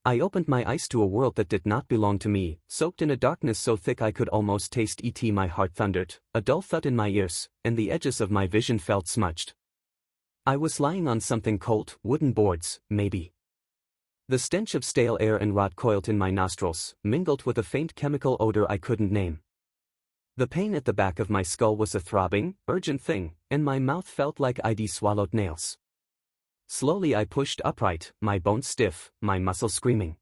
I opened my eyes to a world that did not belong to me, soaked in a darkness so thick I could almost taste it. My heart thundered, a dull thud in my ears, and the edges of my vision felt smudged. I was lying on something cold, wooden boards, maybe. The stench of stale air and rot coiled in my nostrils, mingled with a faint chemical odor I couldn't name. The pain at the back of my skull was a throbbing, urgent thing, and my mouth felt like I'd swallowed nails. Slowly I pushed upright, my bones stiff, my muscles screaming.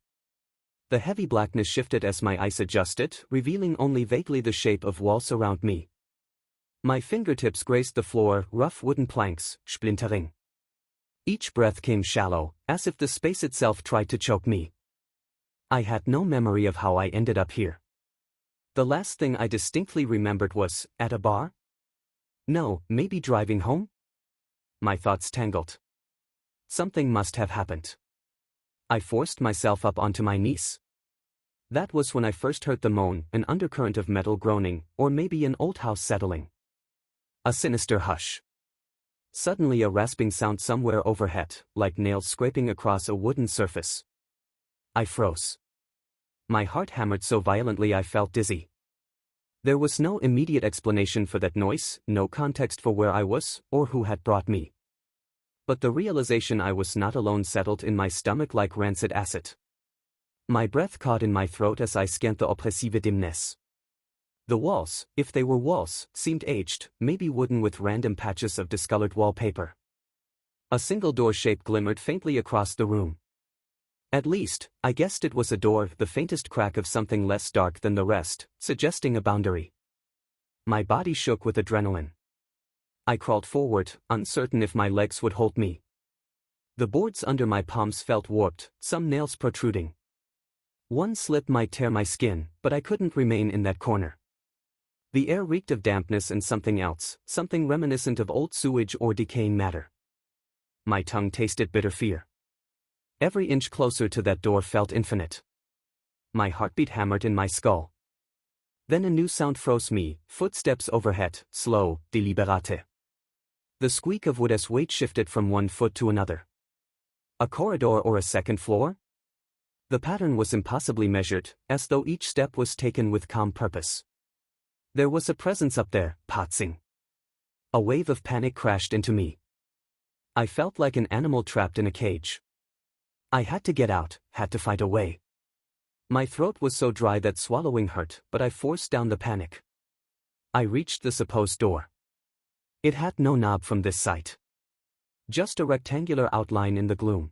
The heavy blackness shifted as my eyes adjusted, revealing only vaguely the shape of walls around me. My fingertips grazed the floor, rough wooden planks, splintering. Each breath came shallow, as if the space itself tried to choke me. I had no memory of how I ended up here. The last thing I distinctly remembered was, at a bar? No, maybe driving home? My thoughts tangled. Something must have happened. I forced myself up onto my knees. That was when I first heard the moan, an undercurrent of metal groaning, or maybe an old house settling. A sinister hush. Suddenly a rasping sound somewhere overhead, like nails scraping across a wooden surface. I froze. My heart hammered so violently I felt dizzy. There was no immediate explanation for that noise, no context for where I was, or who had brought me. But the realization I was not alone settled in my stomach like rancid acid. My breath caught in my throat as I scanned the oppressive dimness. The walls, if they were walls, seemed aged, maybe wooden with random patches of discolored wallpaper. A single door shape glimmered faintly across the room. At least, I guessed it was a door, the faintest crack of something less dark than the rest, suggesting a boundary. My body shook with adrenaline. I crawled forward, uncertain if my legs would hold me. The boards under my palms felt warped, some nails protruding. One slip might tear my skin, but I couldn't remain in that corner. The air reeked of dampness and something else, something reminiscent of old sewage or decaying matter. My tongue tasted bitter fear. Every inch closer to that door felt infinite. My heartbeat hammered in my skull. Then a new sound froze me, footsteps overhead, slow, deliberate. The squeak of wood as weight shifted from one foot to another. A corridor or a second floor? The pattern was impossibly measured, as though each step was taken with calm purpose. There was a presence up there, patzing. A wave of panic crashed into me. I felt like an animal trapped in a cage. I had to get out, had to find a way. My throat was so dry that swallowing hurt, but I forced down the panic. I reached the supposed door. It had no knob from this side. Just a rectangular outline in the gloom.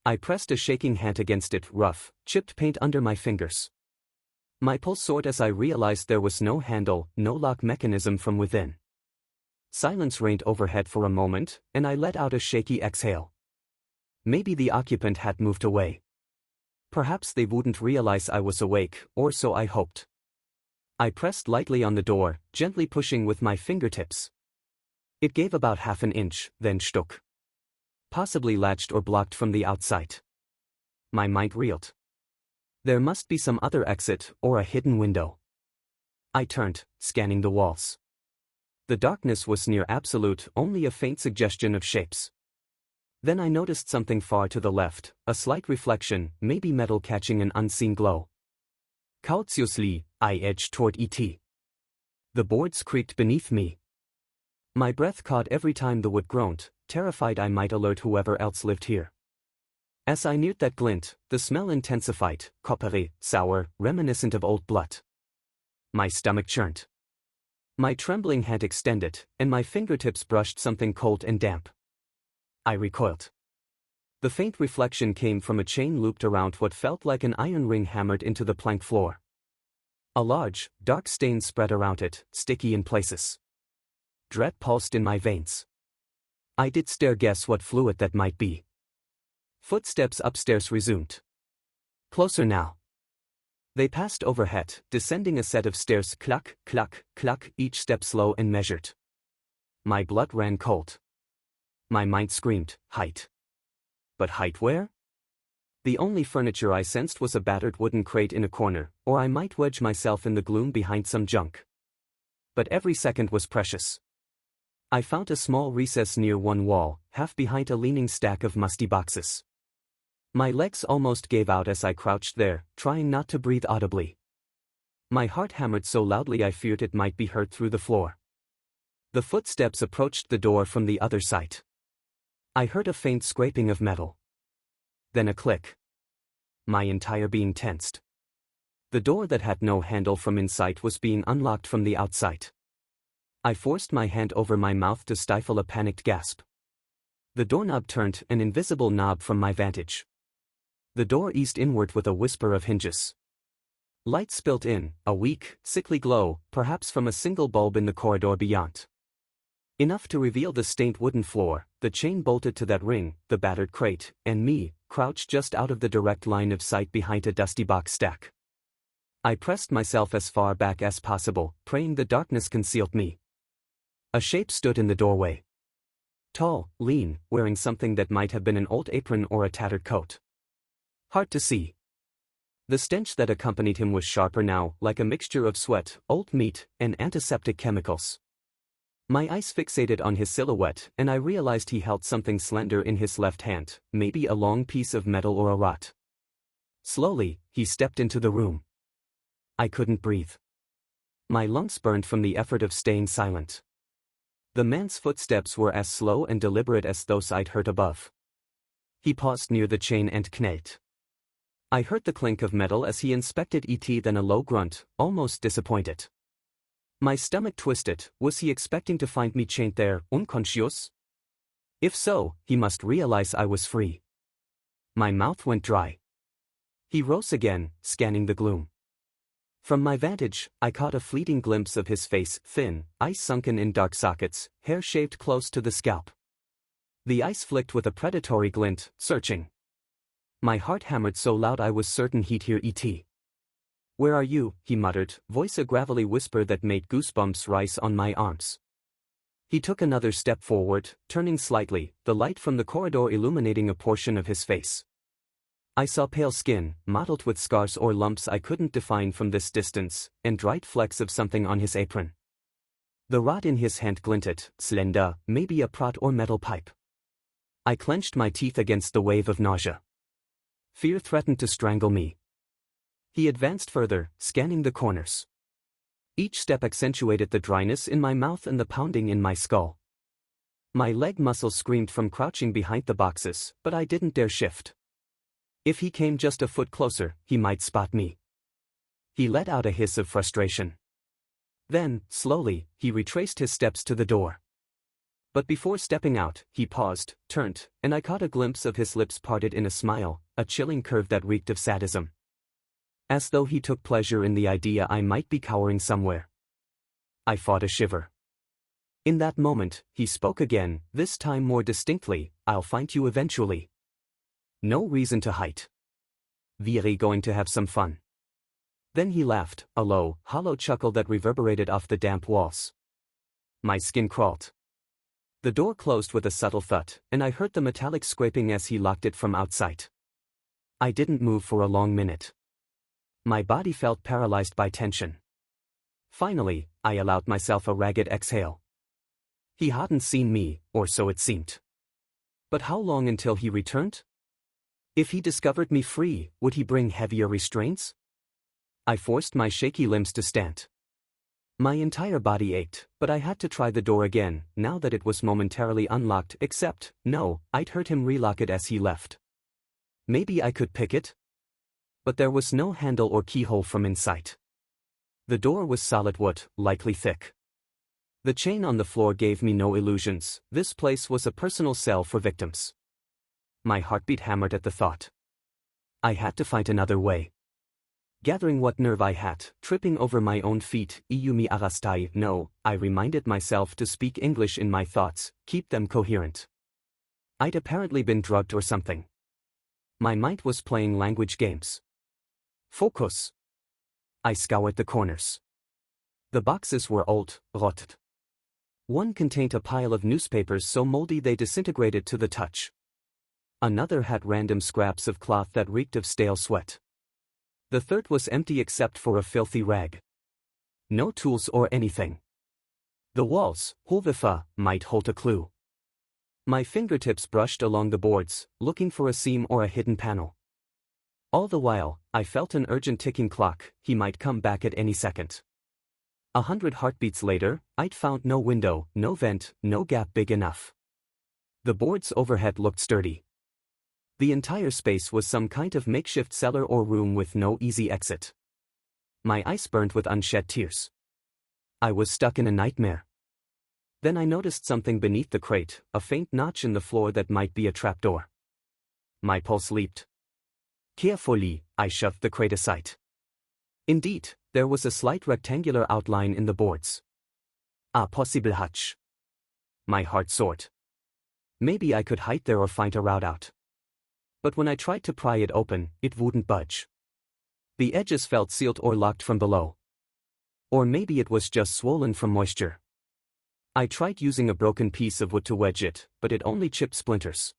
I pressed a shaking hand against it, rough, chipped paint under my fingers. My pulse soared as I realized there was no handle, no lock mechanism from within. Silence reigned overhead for a moment, and I let out a shaky exhale. Maybe the occupant had moved away. Perhaps they wouldn't realize I was awake, or so I hoped. I pressed lightly on the door, gently pushing with my fingertips. It gave about half an inch, then stuck. Possibly latched or blocked from the outside. My mind reeled. There must be some other exit, or a hidden window. I turned, scanning the walls. The darkness was near absolute, only a faint suggestion of shapes. Then I noticed something far to the left, a slight reflection, maybe metal catching an unseen glow. Cautiously, I edged toward it. The boards creaked beneath me. My breath caught every time the wood groaned, terrified I might alert whoever else lived here. As I neared that glint, the smell intensified, coppery, sour, reminiscent of old blood. My stomach churned. My trembling hand extended, and my fingertips brushed something cold and damp. I recoiled. The faint reflection came from a chain looped around what felt like an iron ring hammered into the plank floor. A large, dark stain spread around it, sticky in places. Dread pulsed in my veins. I did dare guess what fluid that might be. Footsteps upstairs resumed. Closer now. They passed overhead, descending a set of stairs, cluck, cluck, cluck, each step slow and measured. My blood ran cold. My mind screamed, height. But height where? The only furniture I sensed was a battered wooden crate in a corner, or I might wedge myself in the gloom behind some junk. But every second was precious. I found a small recess near one wall, half behind a leaning stack of musty boxes. My legs almost gave out as I crouched there, trying not to breathe audibly. My heart hammered so loudly I feared it might be heard through the floor. The footsteps approached the door from the other side. I heard a faint scraping of metal. Then a click. My entire being tensed. The door that had no handle from inside was being unlocked from the outside. I forced my hand over my mouth to stifle a panicked gasp. The doorknob turned, an invisible knob from my vantage. The door eased inward with a whisper of hinges. Light spilt in, a weak, sickly glow, perhaps from a single bulb in the corridor beyond. Enough to reveal the stained wooden floor, the chain bolted to that ring, the battered crate, and me, crouched just out of the direct line of sight behind a dusty box stack. I pressed myself as far back as possible, praying the darkness concealed me. A shape stood in the doorway. Tall, lean, wearing something that might have been an old apron or a tattered coat. Hard to see. The stench that accompanied him was sharper now, like a mixture of sweat, old meat, and antiseptic chemicals. My eyes fixated on his silhouette, and I realized he held something slender in his left hand, maybe a long piece of metal or a rod. Slowly, he stepped into the room. I couldn't breathe. My lungs burned from the effort of staying silent. The man's footsteps were as slow and deliberate as those I'd heard above. He paused near the chain and knelt. I heard the clink of metal as he inspected it, then a low grunt, almost disappointed. My stomach twisted. Was he expecting to find me chained there, unconscious? If so, he must realize I was free. My mouth went dry. He rose again, scanning the gloom. From my vantage, I caught a fleeting glimpse of his face, thin, eyes sunken in dark sockets, hair shaved close to the scalp. The eyes flicked with a predatory glint, searching. My heart hammered so loud I was certain he'd hear it. "Where are you?" he muttered, voice a gravelly whisper that made goosebumps rise on my arms. He took another step forward, turning slightly, the light from the corridor illuminating a portion of his face. I saw pale skin, mottled with scars or lumps I couldn't define from this distance, and dried flecks of something on his apron. The rod in his hand glinted, slender, maybe a prod or metal pipe. I clenched my teeth against the wave of nausea. Fear threatened to strangle me. He advanced further, scanning the corners. Each step accentuated the dryness in my mouth and the pounding in my skull. My leg muscles screamed from crouching behind the boxes, but I didn't dare shift. If he came just a foot closer, he might spot me. He let out a hiss of frustration. Then, slowly, he retraced his steps to the door. But before stepping out, he paused, turned, and I caught a glimpse of his lips parted in a smile, a chilling curve that reeked of sadism. As though he took pleasure in the idea I might be cowering somewhere. I fought a shiver. In that moment, he spoke again, this time more distinctly, "I'll find you eventually. No reason to hide. We're going to have some fun." Then he laughed, a low, hollow chuckle that reverberated off the damp walls. My skin crawled. The door closed with a subtle thud, and I heard the metallic scraping as he locked it from outside. I didn't move for a long minute. My body felt paralyzed by tension. Finally, I allowed myself a ragged exhale. He hadn't seen me, or so it seemed. But how long until he returned? If he discovered me free, would he bring heavier restraints? I forced my shaky limbs to stand. My entire body ached, but I had to try the door again, now that it was momentarily unlocked, except, no, I'd heard him relock it as he left. Maybe I could pick it? But there was no handle or keyhole from inside. The door was solid wood, likely thick. The chain on the floor gave me no illusions. This place was a personal cell for victims. My heartbeat hammered at the thought. I had to find another way. Gathering what nerve I had, tripping over my own feet, "Iumi arastai." No, I reminded myself to speak English in my thoughts, keep them coherent. I'd apparently been drugged or something. My mind was playing language games. Focus. I scoured the corners. The boxes were old, rotted. One contained a pile of newspapers so moldy they disintegrated to the touch. Another had random scraps of cloth that reeked of stale sweat. The third was empty except for a filthy rag. No tools or anything. The walls, however, might hold a clue. My fingertips brushed along the boards, looking for a seam or a hidden panel. All the while, I felt an urgent ticking clock. He might come back at any second. 100 heartbeats later, I'd found no window, no vent, no gap big enough. The boards overhead looked sturdy. The entire space was some kind of makeshift cellar or room with no easy exit. My eyes burned with unshed tears. I was stuck in a nightmare. Then I noticed something beneath the crate, a faint notch in the floor that might be a trapdoor. My pulse leaped. Carefully, I shoved the crate aside. Indeed, there was a slight rectangular outline in the boards. A possible hatch. My heart soared. Maybe I could hide there or find a route out. But when I tried to pry it open, it wouldn't budge. The edges felt sealed or locked from below. Or maybe it was just swollen from moisture. I tried using a broken piece of wood to wedge it, but it only chipped splinters.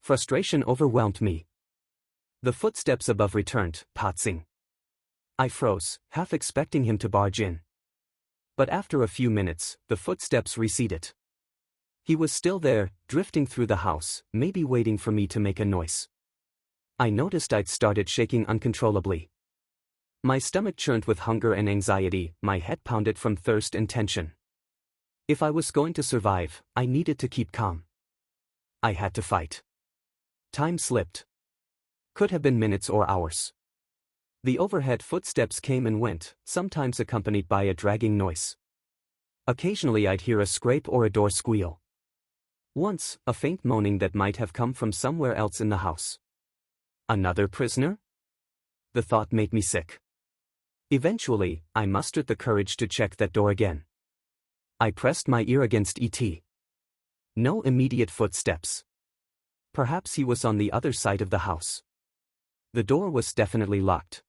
Frustration overwhelmed me. The footsteps above returned, patsing. I froze, half expecting him to barge in. But after a few minutes, the footsteps receded. He was still there, drifting through the house, maybe waiting for me to make a noise. I noticed I'd started shaking uncontrollably. My stomach churned with hunger and anxiety, my head pounded from thirst and tension. If I was going to survive, I needed to keep calm. I had to fight. Time slipped. Could have been minutes or hours. The overhead footsteps came and went, sometimes accompanied by a dragging noise. Occasionally I'd hear a scrape or a door squeal. Once, a faint moaning that might have come from somewhere else in the house. Another prisoner? The thought made me sick. Eventually, I mustered the courage to check that door again. I pressed my ear against E.T. No immediate footsteps. Perhaps he was on the other side of the house. The door was definitely locked.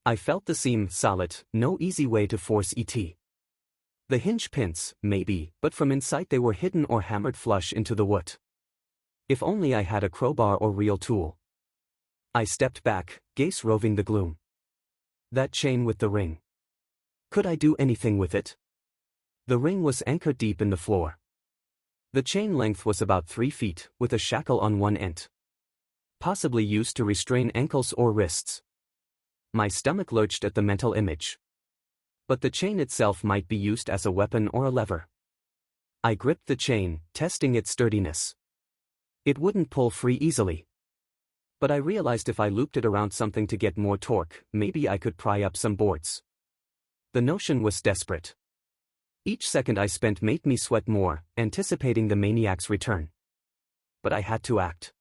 I felt the seam solid, no easy way to force E.T. The hinge pins, maybe, but from inside they were hidden or hammered flush into the wood. If only I had a crowbar or real tool. I stepped back, gaze roving the gloom. That chain with the ring. Could I do anything with it? The ring was anchored deep in the floor. The chain length was about 3 feet, with a shackle on one end. Possibly used to restrain ankles or wrists. My stomach lurched at the mental image. But the chain itself might be used as a weapon or a lever. I gripped the chain, testing its sturdiness. It wouldn't pull free easily. But I realized if I looped it around something to get more torque, maybe I could pry up some boards. The notion was desperate. Each second I spent made me sweat more, anticipating the maniac's return. But I had to act.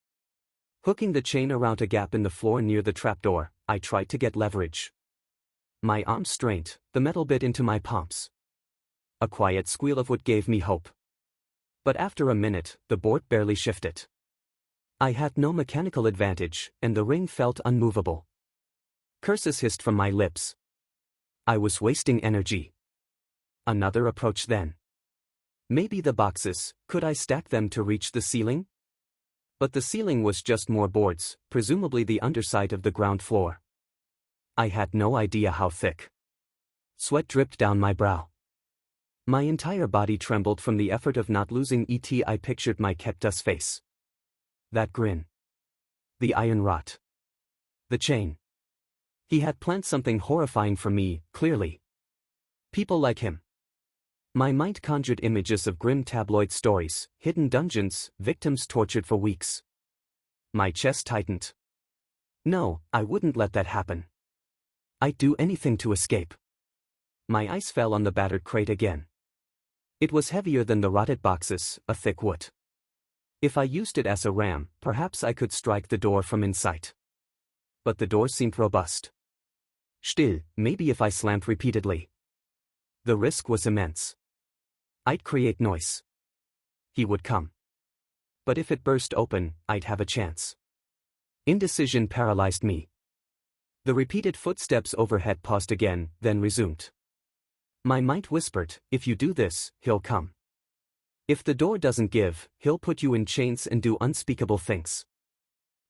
Hooking the chain around a gap in the floor near the trapdoor, I tried to get leverage. My arms strained, the metal bit into my palms. A quiet squeal of wood gave me hope. But after a minute, the board barely shifted. I had no mechanical advantage, and the ring felt unmovable. Curses hissed from my lips. I was wasting energy. Another approach then. Maybe the boxes, could I stack them to reach the ceiling? But the ceiling was just more boards, presumably the underside of the ground floor. I had no idea how thick. Sweat dripped down my brow. My entire body trembled from the effort of not losing E.T. I pictured my cactus face. That grin. The iron rot. The chain. He had planned something horrifying for me, clearly. People like him. My mind conjured images of grim tabloid stories, hidden dungeons, victims tortured for weeks. My chest tightened. No, I wouldn't let that happen. I'd do anything to escape. My eyes fell on the battered crate again. It was heavier than the rotted boxes, a thick wood. If I used it as a ram, perhaps I could strike the door from inside. But the door seemed robust. Still, maybe if I slammed repeatedly. The risk was immense. I'd create noise. He would come. But if it burst open, I'd have a chance. Indecision paralyzed me. The repeated footsteps overhead paused again, then resumed. My mind whispered, if you do this, he'll come. If the door doesn't give, he'll put you in chains and do unspeakable things.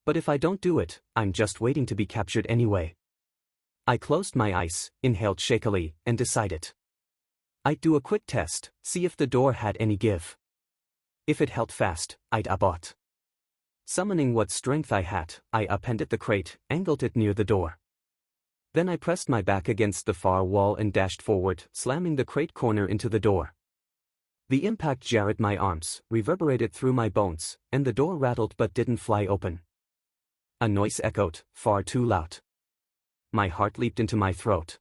But if I don't do it, I'm just waiting to be captured anyway. I closed my eyes, inhaled shakily, and decided. I'd do a quick test, see if the door had any give. If it held fast, I'd abort. Summoning what strength I had, I upended the crate, angled it near the door. Then I pressed my back against the far wall and dashed forward, slamming the crate corner into the door. The impact jarred my arms, reverberated through my bones, and the door rattled but didn't fly open. A noise echoed, far too loud. My heart leaped into my throat.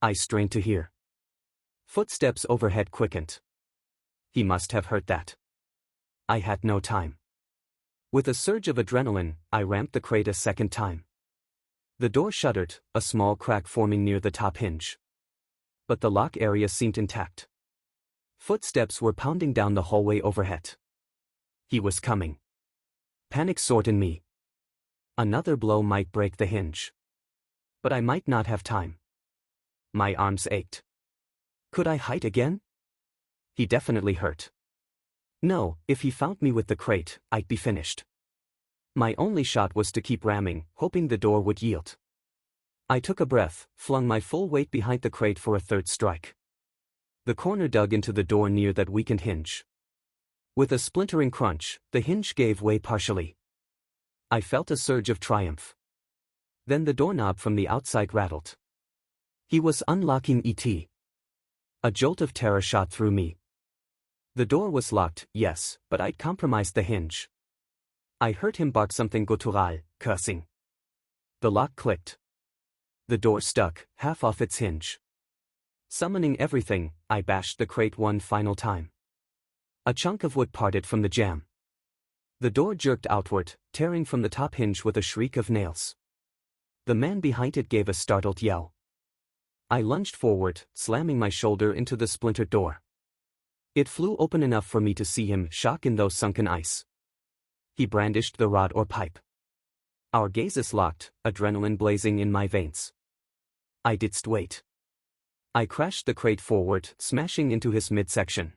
I strained to hear. Footsteps overhead quickened. He must have heard that. I had no time. With a surge of adrenaline, I ramped the crate a second time. The door shuddered, a small crack forming near the top hinge. But the lock area seemed intact. Footsteps were pounding down the hallway overhead. He was coming. Panic soared in me. Another blow might break the hinge. But I might not have time. My arms ached. Could I hide again? He definitely hurt. No, if he found me with the crate, I'd be finished. My only shot was to keep ramming, hoping the door would yield. I took a breath, flung my full weight behind the crate for a third strike. The corner dug into the door near that weakened hinge. With a splintering crunch, the hinge gave way partially. I felt a surge of triumph. Then the doorknob from the outside rattled. He was unlocking E.T. A jolt of terror shot through me. The door was locked, yes, but I'd compromised the hinge. I heard him bark something guttural, cursing. The lock clicked. The door stuck, half off its hinge. Summoning everything, I bashed the crate one final time. A chunk of wood parted from the jamb. The door jerked outward, tearing from the top hinge with a shriek of nails. The man behind it gave a startled yell. I lunged forward, slamming my shoulder into the splintered door. It flew open enough for me to see him, shock in those sunken ice. He brandished the rod or pipe. Our gazes locked, adrenaline blazing in my veins. I didn't wait. I crashed the crate forward, smashing into his midsection.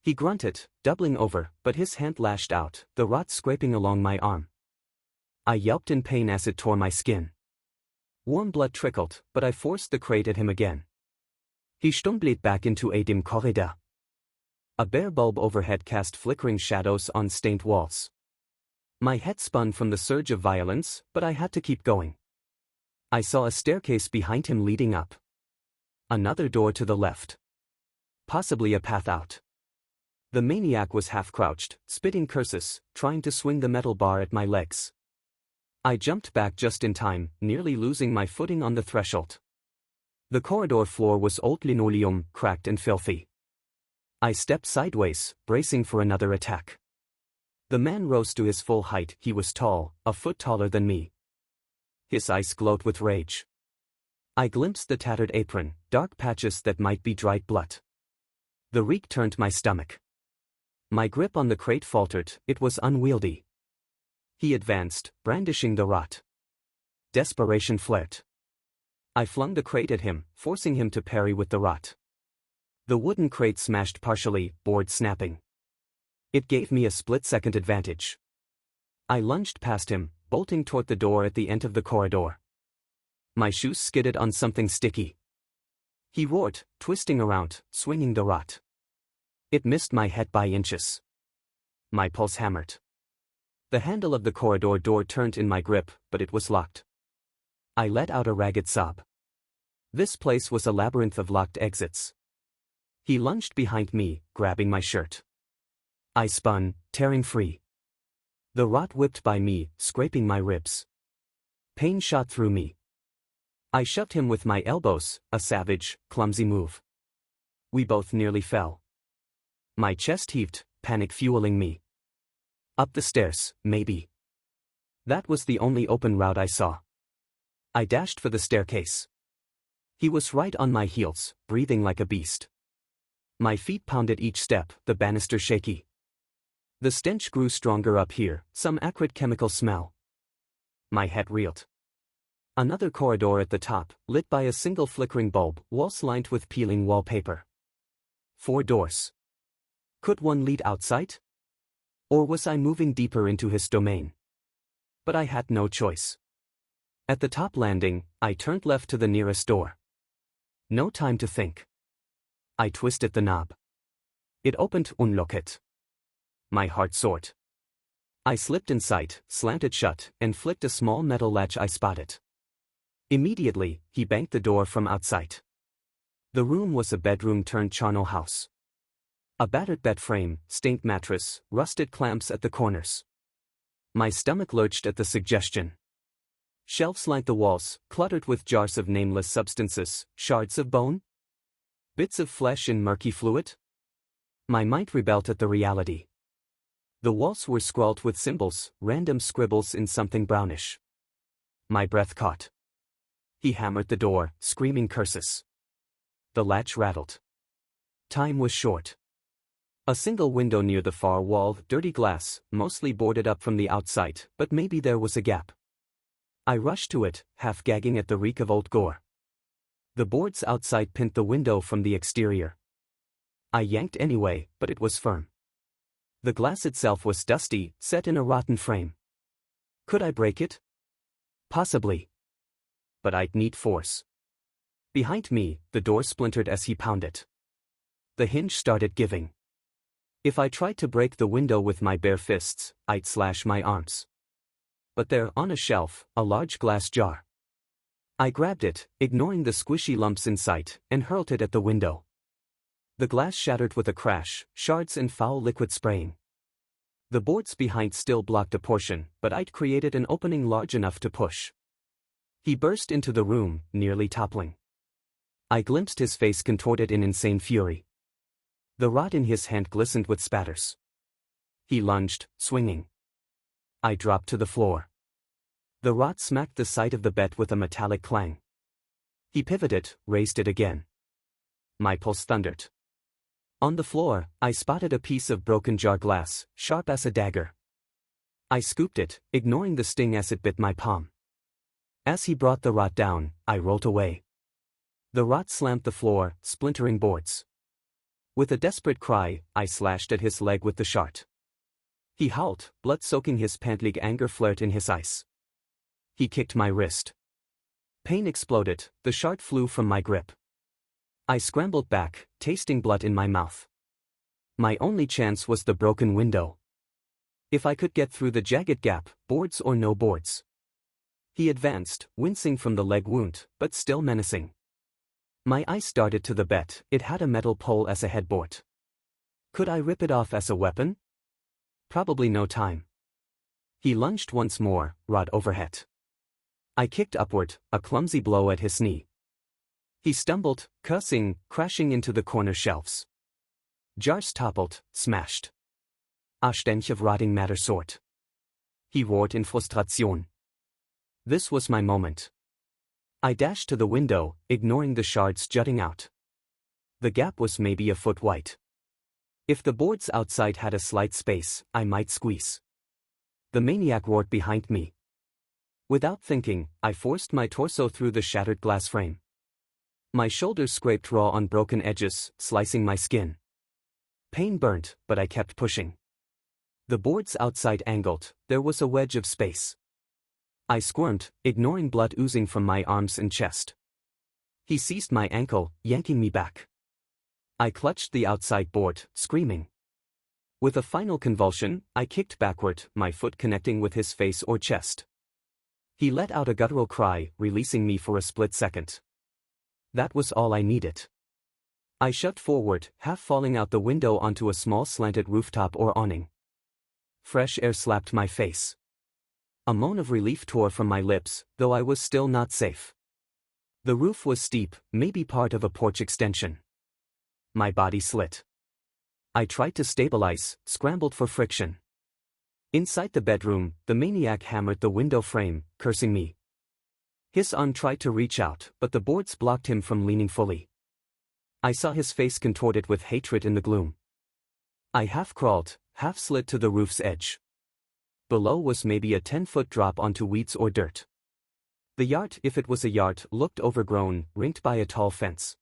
He grunted, doubling over, but his hand lashed out, the rod scraping along my arm. I yelped in pain as it tore my skin. Warm blood trickled, but I forced the crate at him again. He stumbled back into a dim corridor. A bare bulb overhead cast flickering shadows on stained walls. My head spun from the surge of violence, but I had to keep going. I saw a staircase behind him leading up. Another door to the left. Possibly a path out. The maniac was half-crouched, spitting curses, trying to swing the metal bar at my legs. I jumped back just in time, nearly losing my footing on the threshold. The corridor floor was old linoleum, cracked and filthy. I stepped sideways, bracing for another attack. The man rose to his full height. He was tall, a foot taller than me. His eyes glowed with rage. I glimpsed the tattered apron, dark patches that might be dried blood. The reek turned my stomach. My grip on the crate faltered, it was unwieldy. He advanced, brandishing the rod. Desperation flared. I flung the crate at him, forcing him to parry with the rod. The wooden crate smashed partially, board snapping. It gave me a split-second advantage. I lunged past him, bolting toward the door at the end of the corridor. My shoes skidded on something sticky. He roared, twisting around, swinging the rod. It missed my head by inches. My pulse hammered. The handle of the corridor door turned in my grip, but it was locked. I let out a ragged sob. This place was a labyrinth of locked exits. He lunged behind me, grabbing my shirt. I spun, tearing free. The rod whipped by me, scraping my ribs. Pain shot through me. I shoved him with my elbows, a savage, clumsy move. We both nearly fell. My chest heaved, panic fueling me. Up the stairs, maybe. That was the only open route I saw. I dashed for the staircase. He was right on my heels, breathing like a beast. My feet pounded each step, the banister shaky. The stench grew stronger up here, some acrid chemical smell. My head reeled. Another corridor at the top, lit by a single flickering bulb, walls lined with peeling wallpaper. 4 doors. Could one lead outside? Or was I moving deeper into his domain? But I had no choice. At the top landing, I turned left to the nearest door. No time to think. I twisted the knob. It opened, unlocked. my heart soared. I slipped inside, slammed it shut, and flicked a small metal latch I spotted. Immediately, he banged the door from outside. The room was a bedroom turned charnel house. A battered bed frame, stained mattress, rusted clamps at the corners. My stomach lurched at the suggestion. Shelves lined the walls, cluttered with jars of nameless substances, shards of bone, bits of flesh in murky fluid. My mind rebelled at the reality. The walls were scrawled with symbols, random scribbles in something brownish. My breath caught. He hammered the door, screaming curses. The latch rattled. Time was short. A single window near the far wall, dirty glass, mostly boarded up from the outside, but maybe there was a gap. I rushed to it, half gagging at the reek of old gore. The boards outside pinned the window from the exterior. I yanked anyway, but it was firm. The glass itself was dusty, set in a rotten frame. Could I break it? Possibly. But I'd need force. Behind me, the door splintered as he pounded. The hinge started giving. If I tried to break the window with my bare fists, I'd slash my arms. But there, on a shelf, a large glass jar. I grabbed it, ignoring the squishy lumps inside, and hurled it at the window. The glass shattered with a crash, shards and foul liquid spraying. The boards behind still blocked a portion, but I'd created an opening large enough to push. He burst into the room, nearly toppling. I glimpsed his face contorted in insane fury. The rod in his hand glistened with spatters. He lunged, swinging. I dropped to the floor. The rod smacked the side of the bed with a metallic clang. He pivoted, raised it again. My pulse thundered. On the floor, I spotted a piece of broken jar glass, sharp as a dagger. I scooped it, ignoring the sting as it bit my palm. As he brought the rod down, I rolled away. The rod slammed the floor, splintering boards. With a desperate cry, I slashed at his leg with the shard. He howled, blood soaking his pant leg. Anger flared in his eyes. He kicked my wrist. Pain exploded, the shard flew from my grip. I scrambled back, tasting blood in my mouth. My only chance was the broken window. If I could get through the jagged gap, boards or no boards. He advanced, wincing from the leg wound, but still menacing. My eyes darted to the bed. It had a metal pole as a headboard. Could I rip it off as a weapon? Probably no time. He lunged once more, rod overhead. I kicked upward, a clumsy blow at his knee. He stumbled, cursing, crashing into the corner shelves. Jars toppled, smashed. A Stench of rotting matter soared. He roared in frustration. This was my moment. I dashed to the window, ignoring the shards jutting out. The gap was maybe a foot wide. If the boards outside had a slight space, I might squeeze. The maniac roared behind me. Without thinking, I forced my torso through the shattered glass frame. My shoulders scraped raw on broken edges, slicing my skin. Pain burned, but I kept pushing. The boards outside angled, there was a wedge of space. I squirmed, ignoring blood oozing from my arms and chest. He seized my ankle, yanking me back. I clutched the outside board, screaming. With a final convulsion, I kicked backward, my foot connecting with his face or chest. He let out a guttural cry, releasing me for a split second. That was all I needed. I shoved forward, half falling out the window onto a small slanted rooftop or awning. Fresh air slapped my face. A moan of relief tore from my lips, though I was still not safe. The roof was steep, maybe part of a porch extension. My body slit. I tried to stabilize, scrambled for friction. Inside the bedroom, the maniac hammered the window frame, cursing me. His arm tried to reach out, but the boards blocked him from leaning fully. I saw his face contorted with hatred in the gloom. I half crawled, half slid to the roof's edge. Below was maybe a 10-foot drop onto weeds or dirt. The yard, if it was a yard, looked overgrown, ringed by a tall fence.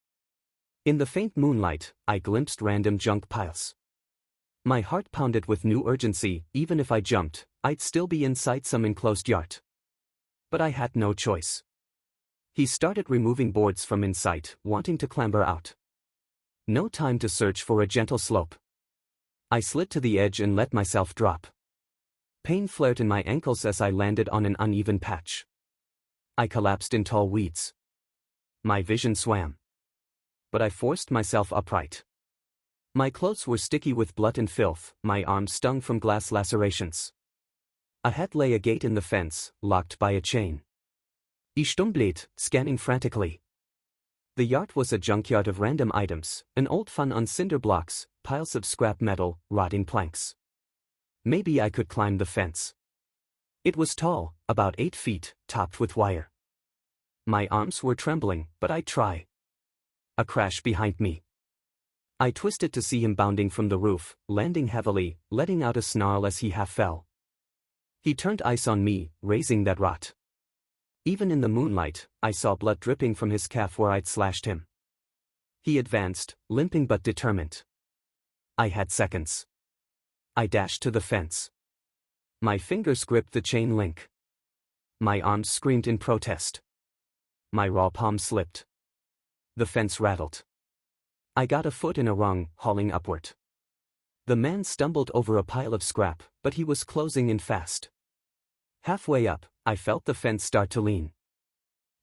In the faint moonlight, I glimpsed random junk piles. My heart pounded with new urgency. Even if I jumped, I'd still be inside some enclosed yard. But I had no choice. He started removing boards from inside, wanting to clamber out. No time to search for a gentle slope. I slid to the edge and let myself drop. Pain flared in my ankles as I landed on an uneven patch. I collapsed in tall weeds. My vision swam. But I forced myself upright. My clothes were sticky with blood and filth, my arms stung from glass lacerations. Ahead lay a gate in the fence, locked by a chain. Ich stumbled, scanning frantically. The yard was a junkyard of random items, an old fun on cinder blocks, piles of scrap metal, rotting planks. Maybe I could climb the fence. It was tall, about 8 feet, topped with wire. My arms were trembling, but I'd try. A crash behind me. I twisted to see him bounding from the roof, landing heavily, letting out a snarl as he half fell. He turned ice on me, raising that rot. Even in the moonlight, I saw blood dripping from his calf where I'd slashed him. He advanced, limping but determined. I had seconds. I dashed to the fence. My fingers gripped the chain link. My arms screamed in protest. My raw palm slipped. The fence rattled. I got a foot in a rung, hauling upward. The man stumbled over a pile of scrap, but he was closing in fast. Halfway up, I felt the fence start to lean.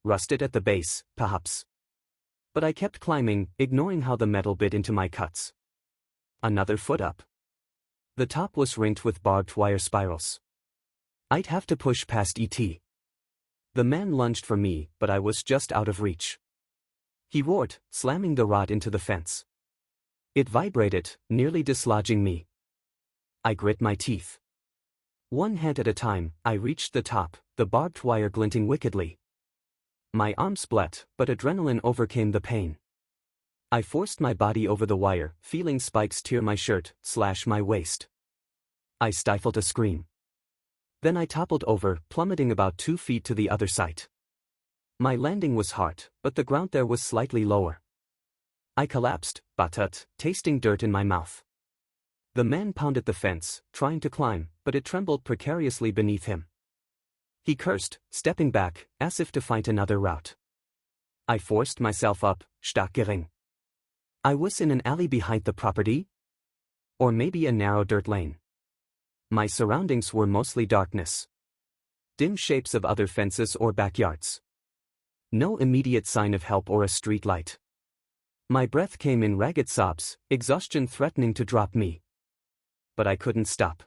Rusted at the base, perhaps. But I kept climbing, ignoring how the metal bit into my cuts. Another foot up. The top was ringed with barbed wire spirals. I'd have to push past E.T. The man lunged for me, but I was just out of reach. He roared, slamming the rod into the fence. It vibrated, nearly dislodging me. I grit my teeth. One hand at a time, I reached the top, the barbed wire glinting wickedly. My arm split, but adrenaline overcame the pain. I forced my body over the wire, feeling spikes tear my shirt, slash my waist. I stifled a scream. Then I toppled over, plummeting about 2 feet to the other side. My landing was hard, but the ground there was slightly lower. I collapsed, buttered, tasting dirt in my mouth. The man pounded the fence, trying to climb, but it trembled precariously beneath him. He cursed, stepping back, as if to find another route. I forced myself up, stark gering. I was in an alley behind the property? Or maybe a narrow dirt lane. My surroundings were mostly darkness. Dim shapes of other fences or backyards. No immediate sign of help or a street light. My breath came in ragged sobs, exhaustion threatening to drop me. But I couldn't stop.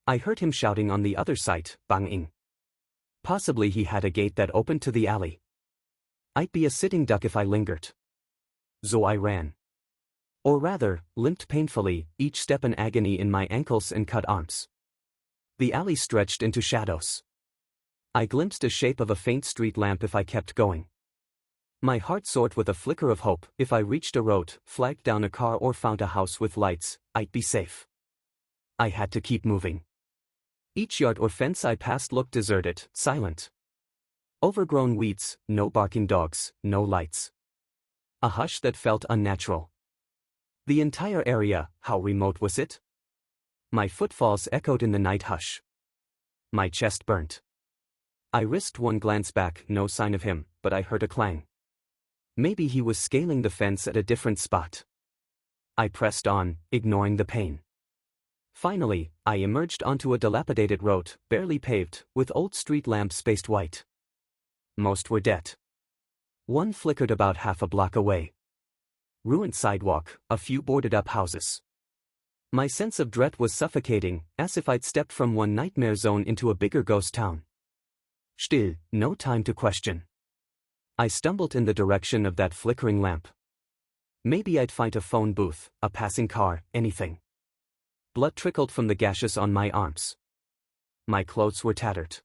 I heard him shouting on the other side, banging. Possibly he had a gate that opened to the alley. I'd be a sitting duck if I lingered. So I ran. Or rather, limped painfully, each step an agony in my ankles and cut arms. The alley stretched into shadows. I glimpsed a shape of a faint street lamp if I kept going. My heart soared with a flicker of hope. If I reached a road, flagged down a car or found a house with lights, I'd be safe. I had to keep moving. Each yard or fence I passed looked deserted, silent. Overgrown weeds, no barking dogs, no lights. A hush that felt unnatural. The entire area, how remote was it? My footfalls echoed in the night hush. My chest burnt. I risked one glance back, no sign of him, but I heard a clang. Maybe he was scaling the fence at a different spot. I pressed on, ignoring the pain. Finally, I emerged onto a dilapidated road, barely paved, with old street lamps spaced white. Most were dead. One flickered about half a block away. Ruined sidewalk, a few boarded-up houses. My sense of dread was suffocating, as if I'd stepped from one nightmare zone into a bigger ghost town. Still, no time to question. I stumbled in the direction of that flickering lamp. Maybe I'd find a phone booth, a passing car, anything. Blood trickled from the gashes on my arms. My clothes were tattered.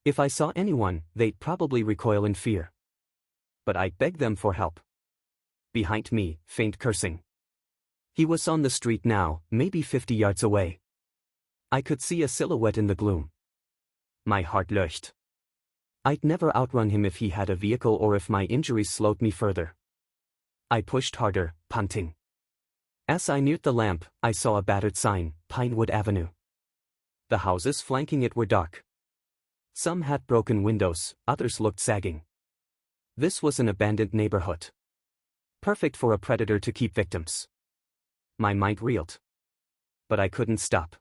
If I saw anyone, they'd probably recoil in fear. But I'd beg them for help. Behind me, faint cursing. He was on the street now, maybe 50 yards away. I could see a silhouette in the gloom. My heart lurched. I'd never outrun him if he had a vehicle or if my injuries slowed me further. I pushed harder, punting. As I neared the lamp, I saw a battered sign, Pinewood Avenue. The houses flanking it were dark. Some had broken windows, others looked sagging. This was an abandoned neighborhood. Perfect for a predator to keep victims. My mind reeled. but I couldn't stop.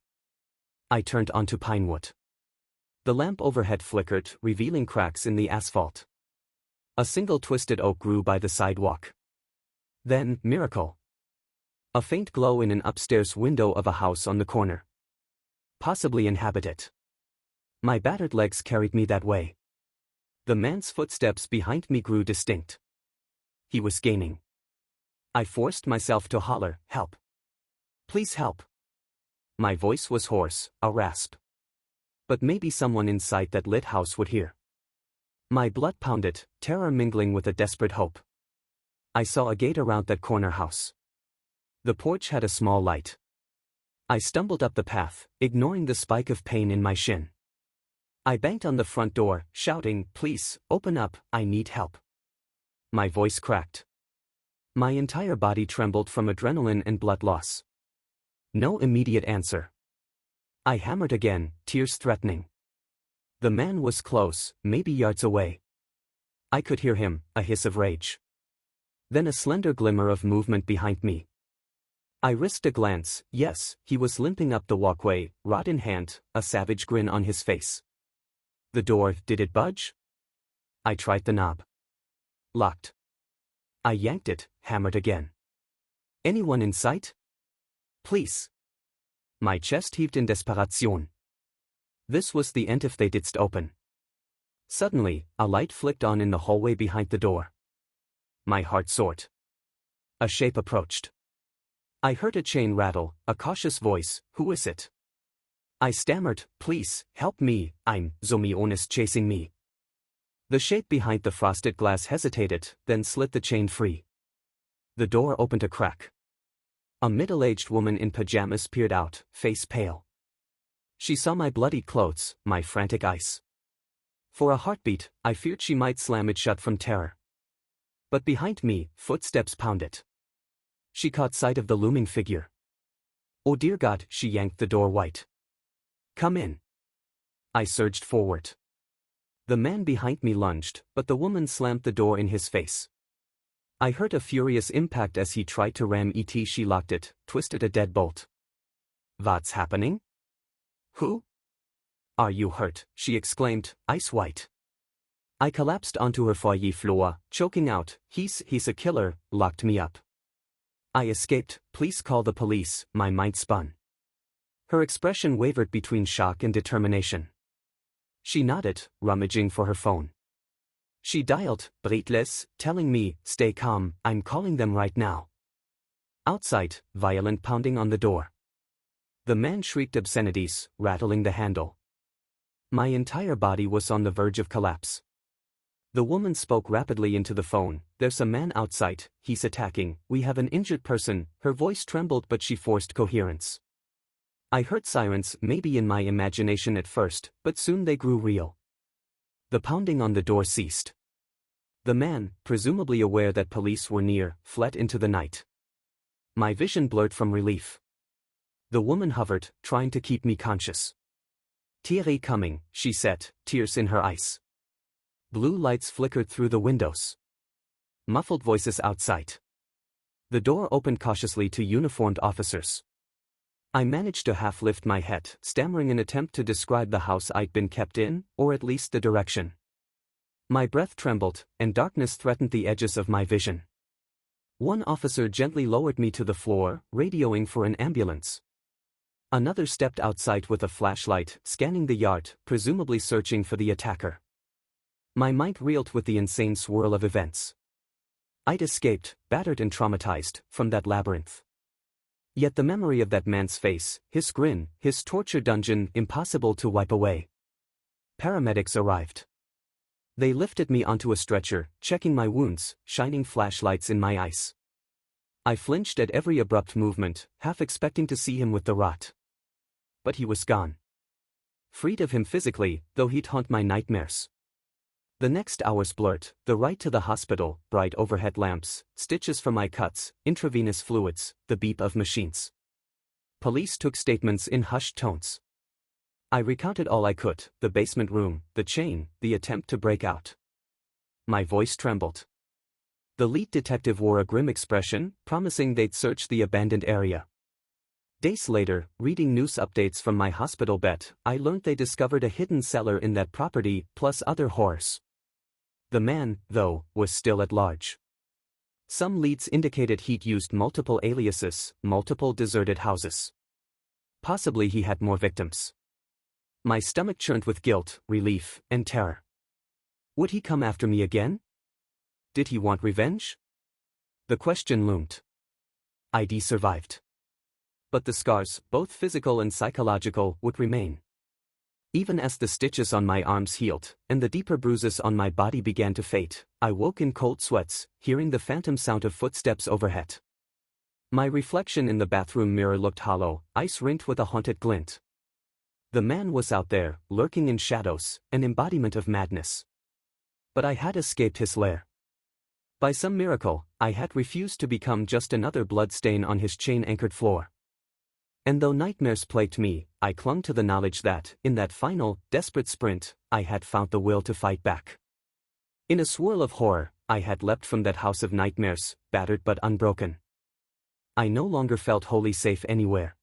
I turned onto Pinewood. The lamp overhead flickered, revealing cracks in the asphalt. A single twisted oak grew by the sidewalk. Then, miracle. A faint glow in an upstairs window of a house on the corner. Possibly inhabited. My battered legs carried me that way. The man's footsteps behind me grew distinct. He was gaining. I forced myself to holler, "Help! Please help!" My voice was hoarse, a rasp. But maybe someone inside that lit house would hear. My blood pounded, terror mingling with a desperate hope. I saw a gate around that corner house. The porch had a small light. I stumbled up the path, ignoring the spike of pain in my shin. I banged on the front door, shouting, "Please, open up, I need help." My voice cracked. My entire body trembled from adrenaline and blood loss. No immediate answer. I hammered again, tears threatening. The man was close, maybe yards away. I could hear him, a hiss of rage. Then a slender glimmer of movement behind me. I risked a glance. Yes, he was limping up the walkway, rod in hand, a savage grin on his face. The door, did it budge? I tried the knob. Locked. I yanked it, hammered again. Anyone in sight? Please. My chest heaved in desperation. This was the end if they didst open. Suddenly, a light flicked on in the hallway behind the door. My heart soared. A shape approached. I heard a chain rattle, a cautious voice, "Who is it?" I stammered, "Please, help me, I'm Zomionis chasing me." The shape behind the frosted glass hesitated, then slid the chain free. The door opened a crack. A middle-aged woman in pajamas peered out, face pale. She saw my bloody clothes, my frantic eyes. For a heartbeat, I feared she might slam it shut from terror. But behind me, footsteps pounded. She caught sight of the looming figure. "Oh dear God," she yanked the door wide. "Come in." I surged forward. The man behind me lunged, but the woman slammed the door in his face. I heard a furious impact as he tried to ram it. She locked it, twisted a deadbolt. "What's happening? Who? Are you hurt?" she exclaimed, ice white. I collapsed onto her foyer floor, choking out, He's a killer," locked me up. I escaped, "Please call the police," my mind spun. Her expression wavered between shock and determination. She nodded, rummaging for her phone. She dialed, breathless, telling me, "Stay calm, I'm calling them right now." Outside, violent pounding on the door. The man shrieked obscenities, rattling the handle. My entire body was on the verge of collapse. The woman spoke rapidly into the phone, "There's a man outside, he's attacking, we have an injured person." Her voice trembled but she forced coherence. I heard sirens, maybe in my imagination at first, but soon they grew real. The pounding on the door ceased. The man, presumably aware that police were near, fled into the night. My vision blurred from relief. The woman hovered, trying to keep me conscious. "Thierry coming," she said, tears in her eyes. Blue lights flickered through the windows. Muffled voices outside. The door opened cautiously to uniformed officers. I managed to half lift my head, stammering an attempt to describe the house I'd been kept in, or at least the direction. My breath trembled, and darkness threatened the edges of my vision. One officer gently lowered me to the floor, radioing for an ambulance. Another stepped outside with a flashlight, scanning the yard, presumably searching for the attacker. My mind reeled with the insane swirl of events. I'd escaped, battered and traumatized, from that labyrinth. Yet the memory of that man's face, his grin, his torture dungeon, impossible to wipe away. Paramedics arrived. They lifted me onto a stretcher, checking my wounds, shining flashlights in my eyes. I flinched at every abrupt movement, half expecting to see him with the rot. But he was gone. Freed of him physically, though he'd haunt my nightmares. The next hours blurred, the ride to the hospital, bright overhead lamps, stitches for my cuts, intravenous fluids, the beep of machines. Police took statements in hushed tones. I recounted all I could, the basement room, the chain, the attempt to break out. My voice trembled. The lead detective wore a grim expression, promising they'd search the abandoned area. Days later, reading news updates from my hospital bed, I learned they discovered a hidden cellar in that property, plus other horrors. The man, though, was still at large. Some leads indicated he'd used multiple aliases, multiple deserted houses. Possibly he had more victims. My stomach churned with guilt, relief, and terror. Would he come after me again? Did he want revenge? The question loomed. I'd survived. But the scars, both physical and psychological, would remain. Even as the stitches on my arms healed, and the deeper bruises on my body began to fade, I woke in cold sweats, hearing the phantom sound of footsteps overhead. My reflection in the bathroom mirror looked hollow, ice-ringed with a haunted glint. The man was out there, lurking in shadows, an embodiment of madness. But I had escaped his lair. By some miracle, I had refused to become just another bloodstain on his chain-anchored floor. And though nightmares plagued me, I clung to the knowledge that, in that final, desperate sprint, I had found the will to fight back. In a swirl of horror, I had leapt from that house of nightmares, battered but unbroken. I no longer felt wholly safe anywhere.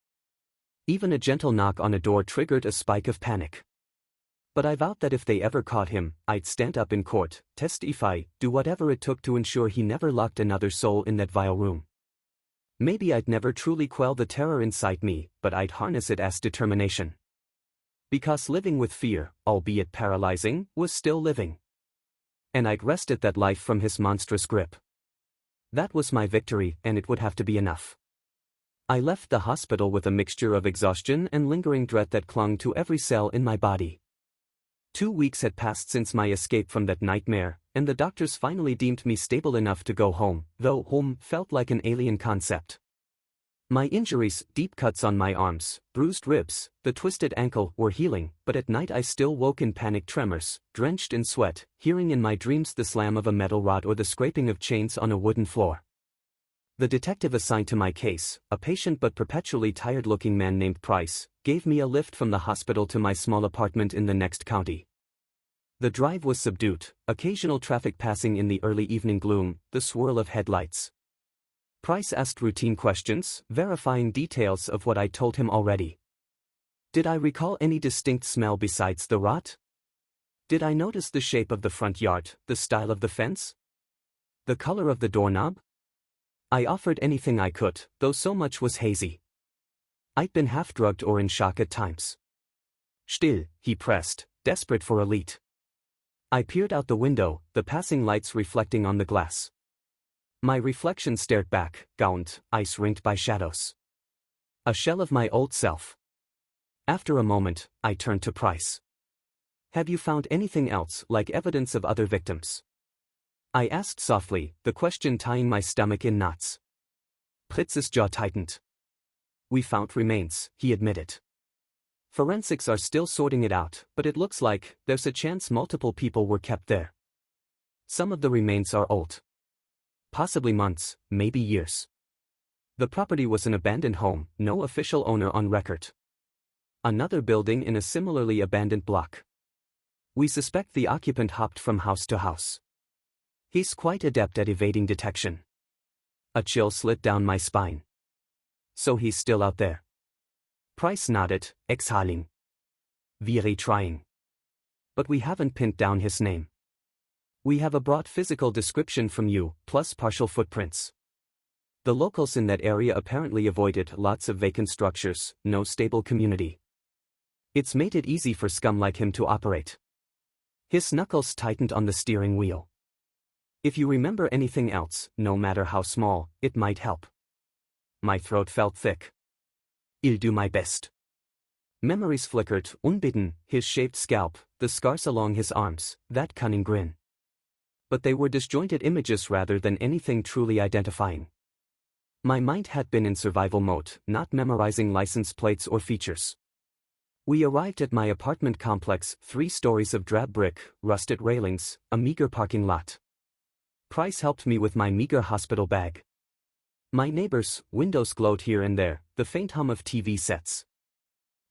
Even a gentle knock on a door triggered a spike of panic. But I vowed that if they ever caught him, I'd stand up in court, testify, do whatever it took to ensure he never locked another soul in that vile room. Maybe I'd never truly quell the terror inside me, but I'd harness it as determination. Because living with fear, albeit paralyzing, was still living. And I'd wrested that life from his monstrous grip. That was my victory, and it would have to be enough. I left the hospital with a mixture of exhaustion and lingering dread that clung to every cell in my body. 2 weeks had passed since my escape from that nightmare, and the doctors finally deemed me stable enough to go home, though home felt like an alien concept. My injuries, deep cuts on my arms, bruised ribs, the twisted ankle, were healing, but at night I still woke in panic tremors, drenched in sweat, hearing in my dreams the slam of a metal rod or the scraping of chains on a wooden floor. The detective assigned to my case, a patient but perpetually tired-looking man named Price, gave me a lift from the hospital to my small apartment in the next county. The drive was subdued, occasional traffic passing in the early evening gloom, the swirl of headlights. Price asked routine questions, verifying details of what I told him already. Did I recall any distinct smell besides the rot? Did I notice the shape of the front yard, the style of the fence? The color of the doorknob? I offered anything I could, though so much was hazy. I'd been half-drugged or in shock at times. Still, he pressed, desperate for a lead. I peered out the window, the passing lights reflecting on the glass. My reflection stared back, gaunt, ice-ringed by shadows. A shell of my old self. After a moment, I turned to Price. Have you found anything else, like evidence of other victims? I asked softly, the question tying my stomach in knots. Pritz's jaw tightened. We found remains, he admitted. Forensics are still sorting it out, but it looks like there's a chance multiple people were kept there. Some of the remains are old. Possibly months, maybe years. The property was an abandoned home, no official owner on record. Another building in a similarly abandoned block. We suspect the occupant hopped from house to house. He's quite adept at evading detection. A chill slid down my spine. So he's still out there. Price nodded, exhaling. We're trying. But we haven't pinned down his name. We have a broad physical description from you, plus partial footprints. The locals in that area apparently avoided lots of vacant structures, no stable community. It's made it easy for scum like him to operate. His knuckles tightened on the steering wheel. If you remember anything else, no matter how small, it might help. My throat felt thick. I'll do my best. Memories flickered, unbidden, his shaved scalp, the scars along his arms, that cunning grin. But they were disjointed images rather than anything truly identifying. My mind had been in survival mode, not memorizing license plates or features. We arrived at my apartment complex, 3 stories of drab brick, rusted railings, a meager parking lot. Price helped me with my meager hospital bag. My neighbors' windows glowed here and there, the faint hum of TV sets.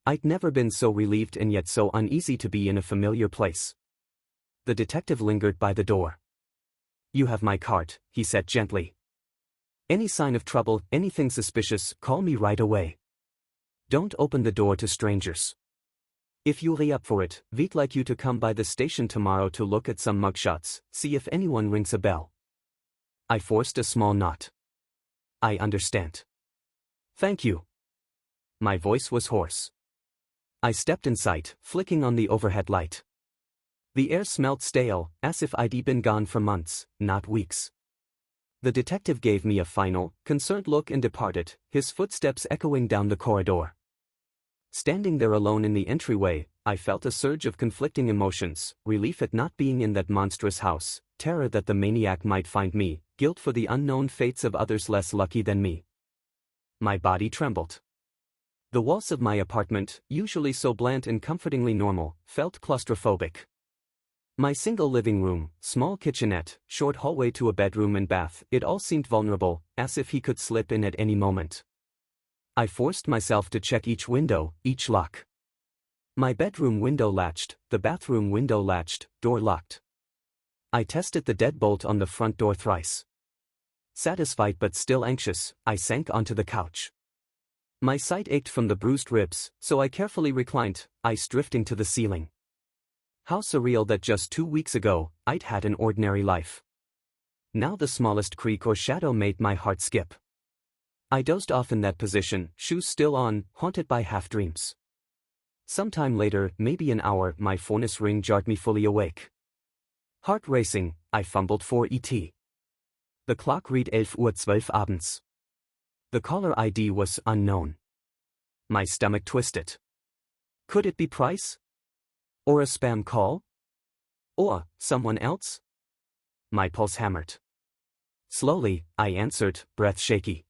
I'd never been so relieved and yet so uneasy to be in a familiar place. The detective lingered by the door. You have my card, he said gently. Any sign of trouble, anything suspicious, call me right away. Don't open the door to strangers. If you re up for it, we'd like you to come by the station tomorrow to look at some mugshots, see if anyone rings a bell. I forced a small nod. I understand. Thank you. My voice was hoarse. I stepped inside, flicking on the overhead light. The air smelled stale, as if I'd been gone for months, not weeks. The detective gave me a final, concerned look and departed, his footsteps echoing down the corridor. Standing there alone in the entryway, I felt a surge of conflicting emotions, relief at not being in that monstrous house, terror that the maniac might find me, guilt for the unknown fates of others less lucky than me. My body trembled. The walls of my apartment, usually so bland and comfortingly normal, felt claustrophobic. My single living room, small kitchenette, short hallway to a bedroom and bath, it all seemed vulnerable, as if he could slip in at any moment. I forced myself to check each window, each lock. My bedroom window latched, the bathroom window latched, door locked. I tested the deadbolt on the front door thrice. Satisfied but still anxious, I sank onto the couch. My sight ached from the bruised ribs, so I carefully reclined, eyes drifting to the ceiling. How surreal that just 2 weeks ago, I'd had an ordinary life. Now the smallest creak or shadow made my heart skip. I dozed off in that position, shoes still on, haunted by half-dreams. Sometime later, maybe an hour, my phone's ring jarred me fully awake. Heart racing, I fumbled for ET. The clock read 11:12 abends. The caller ID was unknown. My stomach twisted. Could it be Price? Or a spam call? Or someone else? My pulse hammered. Slowly, I answered, breath shaky.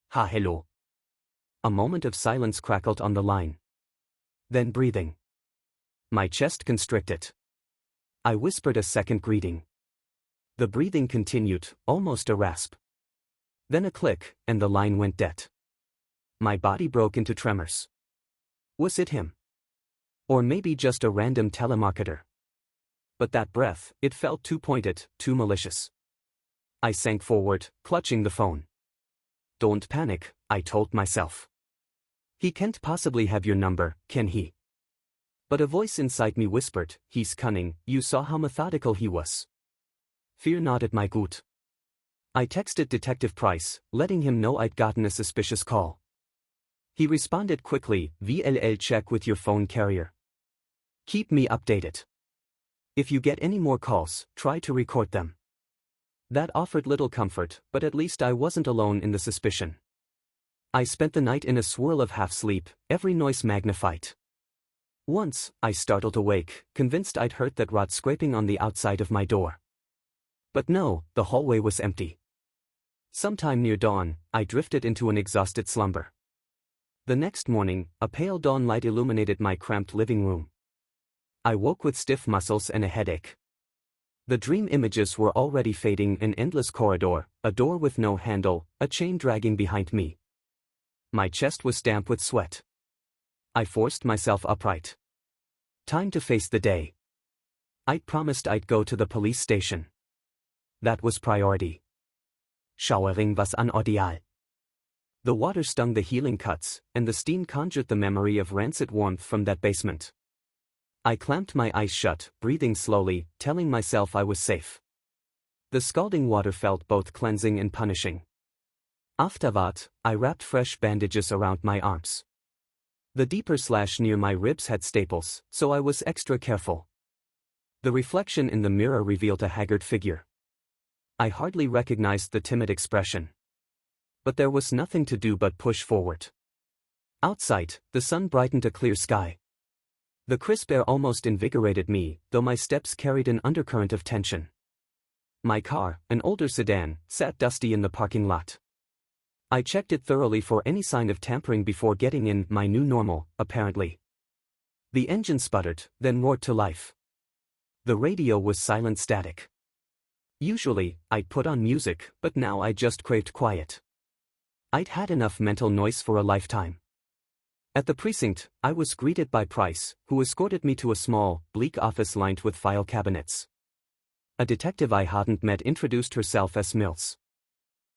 Ha, hello. A moment of silence crackled on the line. Then breathing. My chest constricted. I whispered a second greeting. The breathing continued, almost a rasp. Then a click, and the line went dead. My body broke into tremors. Was it him? Or maybe just a random telemarketer? But that breath, it felt too pointed, too malicious. I sank forward, clutching the phone. Don't panic, I told myself. He can't possibly have your number, can he? But a voice inside me whispered, he's cunning, you saw how methodical he was. Fear not at my gut. I texted Detective Price, letting him know I'd gotten a suspicious call. He responded quickly, VLL check with your phone carrier. Keep me updated. If you get any more calls, try to record them. That offered little comfort, but at least I wasn't alone in the suspicion. I spent the night in a swirl of half-sleep, every noise magnified. Once, I startled awake, convinced I'd heard that rod scraping on the outside of my door. But no, the hallway was empty. Sometime near dawn, I drifted into an exhausted slumber. The next morning, a pale dawn light illuminated my cramped living room. I woke with stiff muscles and a headache. The dream images were already fading, an endless corridor, a door with no handle, a chain dragging behind me. My chest was damp with sweat. I forced myself upright. Time to face the day. I'd promised I'd go to the police station. That was priority. Showering was an ordeal. The water stung the healing cuts, and the steam conjured the memory of rancid warmth from that basement. I clamped my eyes shut, breathing slowly, telling myself I was safe. The scalding water felt both cleansing and punishing. Afterward, I wrapped fresh bandages around my arms. The deeper slash near my ribs had staples, so I was extra careful. The reflection in the mirror revealed a haggard figure. I hardly recognized the timid expression. But there was nothing to do but push forward. Outside, the sun brightened a clear sky. The crisp air almost invigorated me, though my steps carried an undercurrent of tension. My car, an older sedan, sat dusty in the parking lot. I checked it thoroughly for any sign of tampering before getting in, my new normal, apparently. The engine sputtered, then roared to life. The radio was silent static. Usually, I'd put on music, but now I just craved quiet. I'd had enough mental noise for a lifetime. At the precinct, I was greeted by Price, who escorted me to a small, bleak office lined with file cabinets. A detective I hadn't met introduced herself as Mills.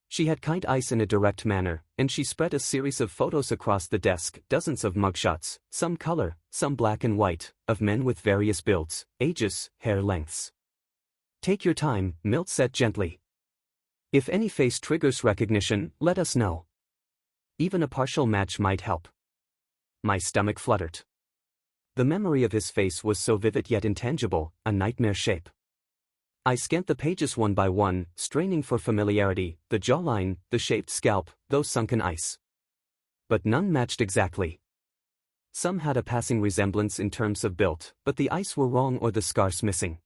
She had kind eyes in a direct manner, and she spread a series of photos across the desk, dozens of mugshots, some color, some black and white, of men with various builds, ages, hair lengths. Take your time, Milt said gently. If any face triggers recognition, let us know. Even a partial match might help. My stomach fluttered. The memory of his face was so vivid yet intangible, a nightmare shape. I scanned the pages one by one, straining for familiarity, the jawline, the shaped scalp, those sunken eyes. But none matched exactly. Some had a passing resemblance in terms of build, but the eyes were wrong or the scars missing.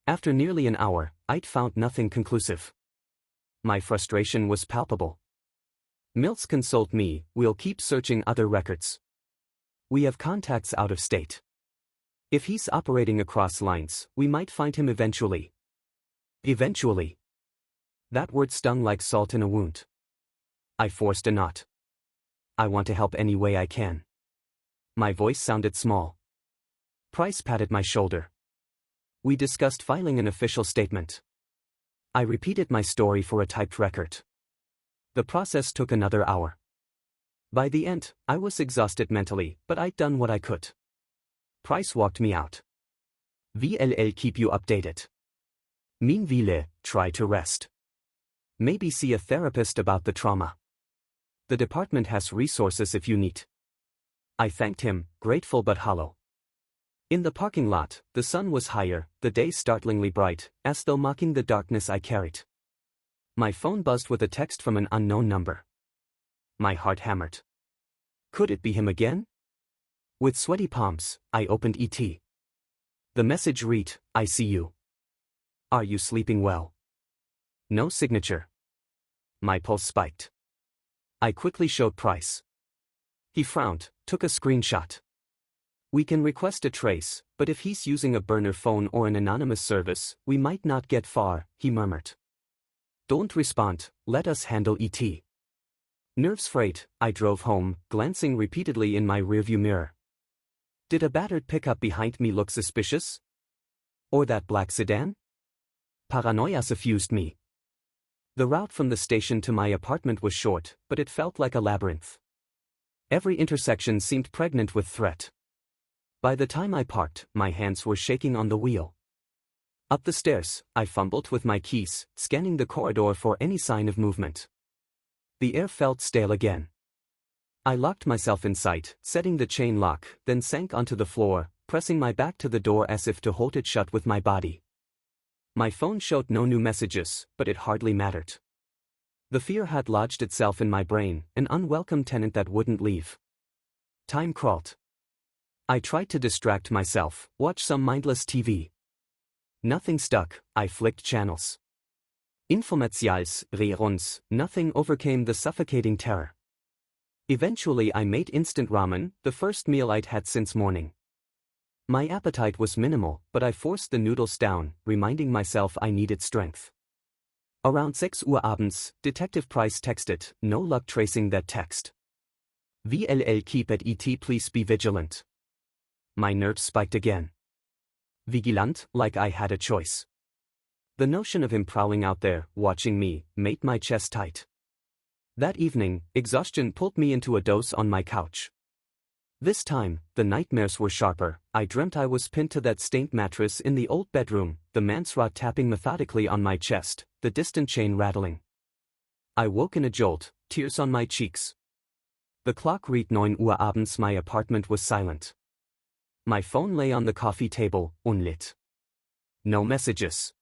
After nearly an hour, I'd found nothing conclusive. My frustration was palpable. Milts consoled me, we'll keep searching other records. We have contacts out of state. If he's operating across lines, we might find him eventually. Eventually. That word stung like salt in a wound. I forced a nod. I want to help any way I can. My voice sounded small. Price patted my shoulder. We discussed filing an official statement. I repeated my story for a typed record. The process took another hour. By the end, I was exhausted mentally, but I'd done what I could. Price walked me out. VLL keep you updated. Meanwhile, try to rest. Maybe see a therapist about the trauma. The department has resources if you need. I thanked him, grateful but hollow. In the parking lot, the sun was higher, the day startlingly bright, as though mocking the darkness I carried. My phone buzzed with a text from an unknown number. My heart hammered. Could it be him again? With sweaty palms, I opened ET. The message read, I see you. Are you sleeping well? No signature. My pulse spiked. I quickly showed Price. He frowned, took a screenshot. We can request a trace, but if he's using a burner phone or an anonymous service, we might not get far, he murmured. Don't respond, let us handle ET. Nerves frayed, I drove home, glancing repeatedly in my rearview mirror. Did a battered pickup behind me look suspicious? Or that black sedan? Paranoia suffused me. The route from the station to my apartment was short, but it felt like a labyrinth. Every intersection seemed pregnant with threat. By the time I parked, my hands were shaking on the wheel. Up the stairs, I fumbled with my keys, scanning the corridor for any sign of movement. The air felt stale again. I locked myself inside, setting the chain lock, then sank onto the floor, pressing my back to the door as if to hold it shut with my body. My phone showed no new messages, but it hardly mattered. The fear had lodged itself in my brain, an unwelcome tenant that wouldn't leave. Time crawled. I tried to distract myself, watch some mindless TV. Nothing stuck, I flicked channels. Informatials, reruns, nothing overcame the suffocating terror. Eventually I made instant ramen, the first meal I'd had since morning. My appetite was minimal, but I forced the noodles down, reminding myself I needed strength. Around 6 Uhr abends, Detective Price texted, no luck tracing that text. VLL keep at ET, please be vigilant. My nerves spiked again. Vigilant, like I had a choice. The notion of him prowling out there, watching me, made my chest tight. That evening, exhaustion pulled me into a doze on my couch. This time, the nightmares were sharper. I dreamt I was pinned to that stained mattress in the old bedroom, the man's rod tapping methodically on my chest, the distant chain rattling. I woke in a jolt, tears on my cheeks. The clock read 9 Uhr abends. My apartment was silent. My phone lay on the coffee table, unlit. No messages.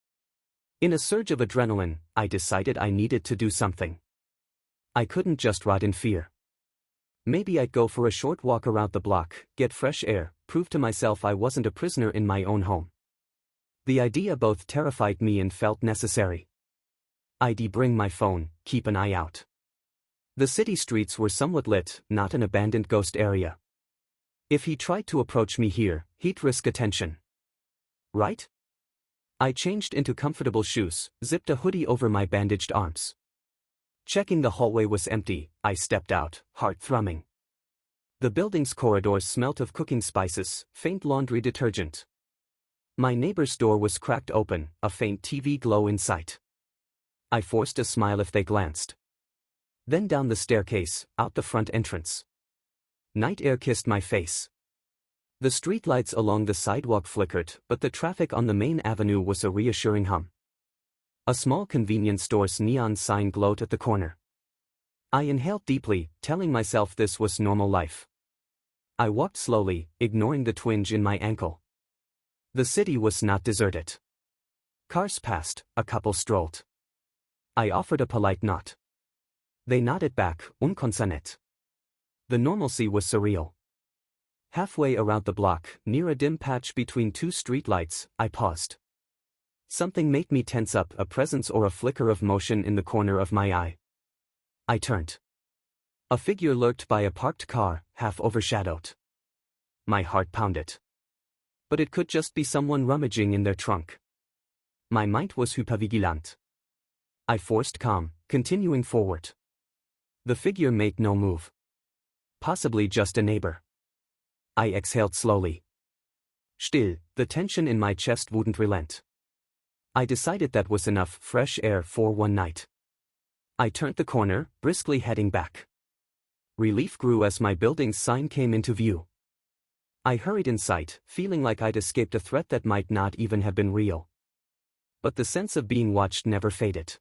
In a surge of adrenaline, I decided I needed to do something. I couldn't just rot in fear. Maybe I'd go for a short walk around the block, get fresh air, prove to myself I wasn't a prisoner in my own home. The idea both terrified me and felt necessary. I'd bring my phone, keep an eye out. The city streets were somewhat lit, not an abandoned ghost area. If he tried to approach me here, he'd risk attention. Right? I changed into comfortable shoes, zipped a hoodie over my bandaged arms. Checking the hallway was empty, I stepped out, heart thrumming. The building's corridors smelt of cooking spices, faint laundry detergent. My neighbor's door was cracked open, a faint TV glow in sight. I forced a smile if they glanced. Then down the staircase, out the front entrance. Night air kissed my face. The streetlights along the sidewalk flickered, but the traffic on the main avenue was a reassuring hum. A small convenience store's neon sign glowed at the corner. I inhaled deeply, telling myself this was normal life. I walked slowly, ignoring the twinge in my ankle. The city was not deserted. Cars passed, a couple strolled. I offered a polite nod. They nodded back, unkoncernet. The normalcy was surreal. Halfway around the block, near a dim patch between two streetlights, I paused. Something made me tense up, a presence or a flicker of motion in the corner of my eye. I turned. A figure lurked by a parked car, half overshadowed. My heart pounded. But it could just be someone rummaging in their trunk. My mind was hypervigilant. I forced calm, continuing forward. The figure made no move. Possibly just a neighbor. I exhaled slowly. Still, the tension in my chest wouldn't relent. I decided that was enough fresh air for one night. I turned the corner, briskly heading back. Relief grew as my building's sign came into view. I hurried inside, feeling like I'd escaped a threat that might not even have been real. But the sense of being watched never faded.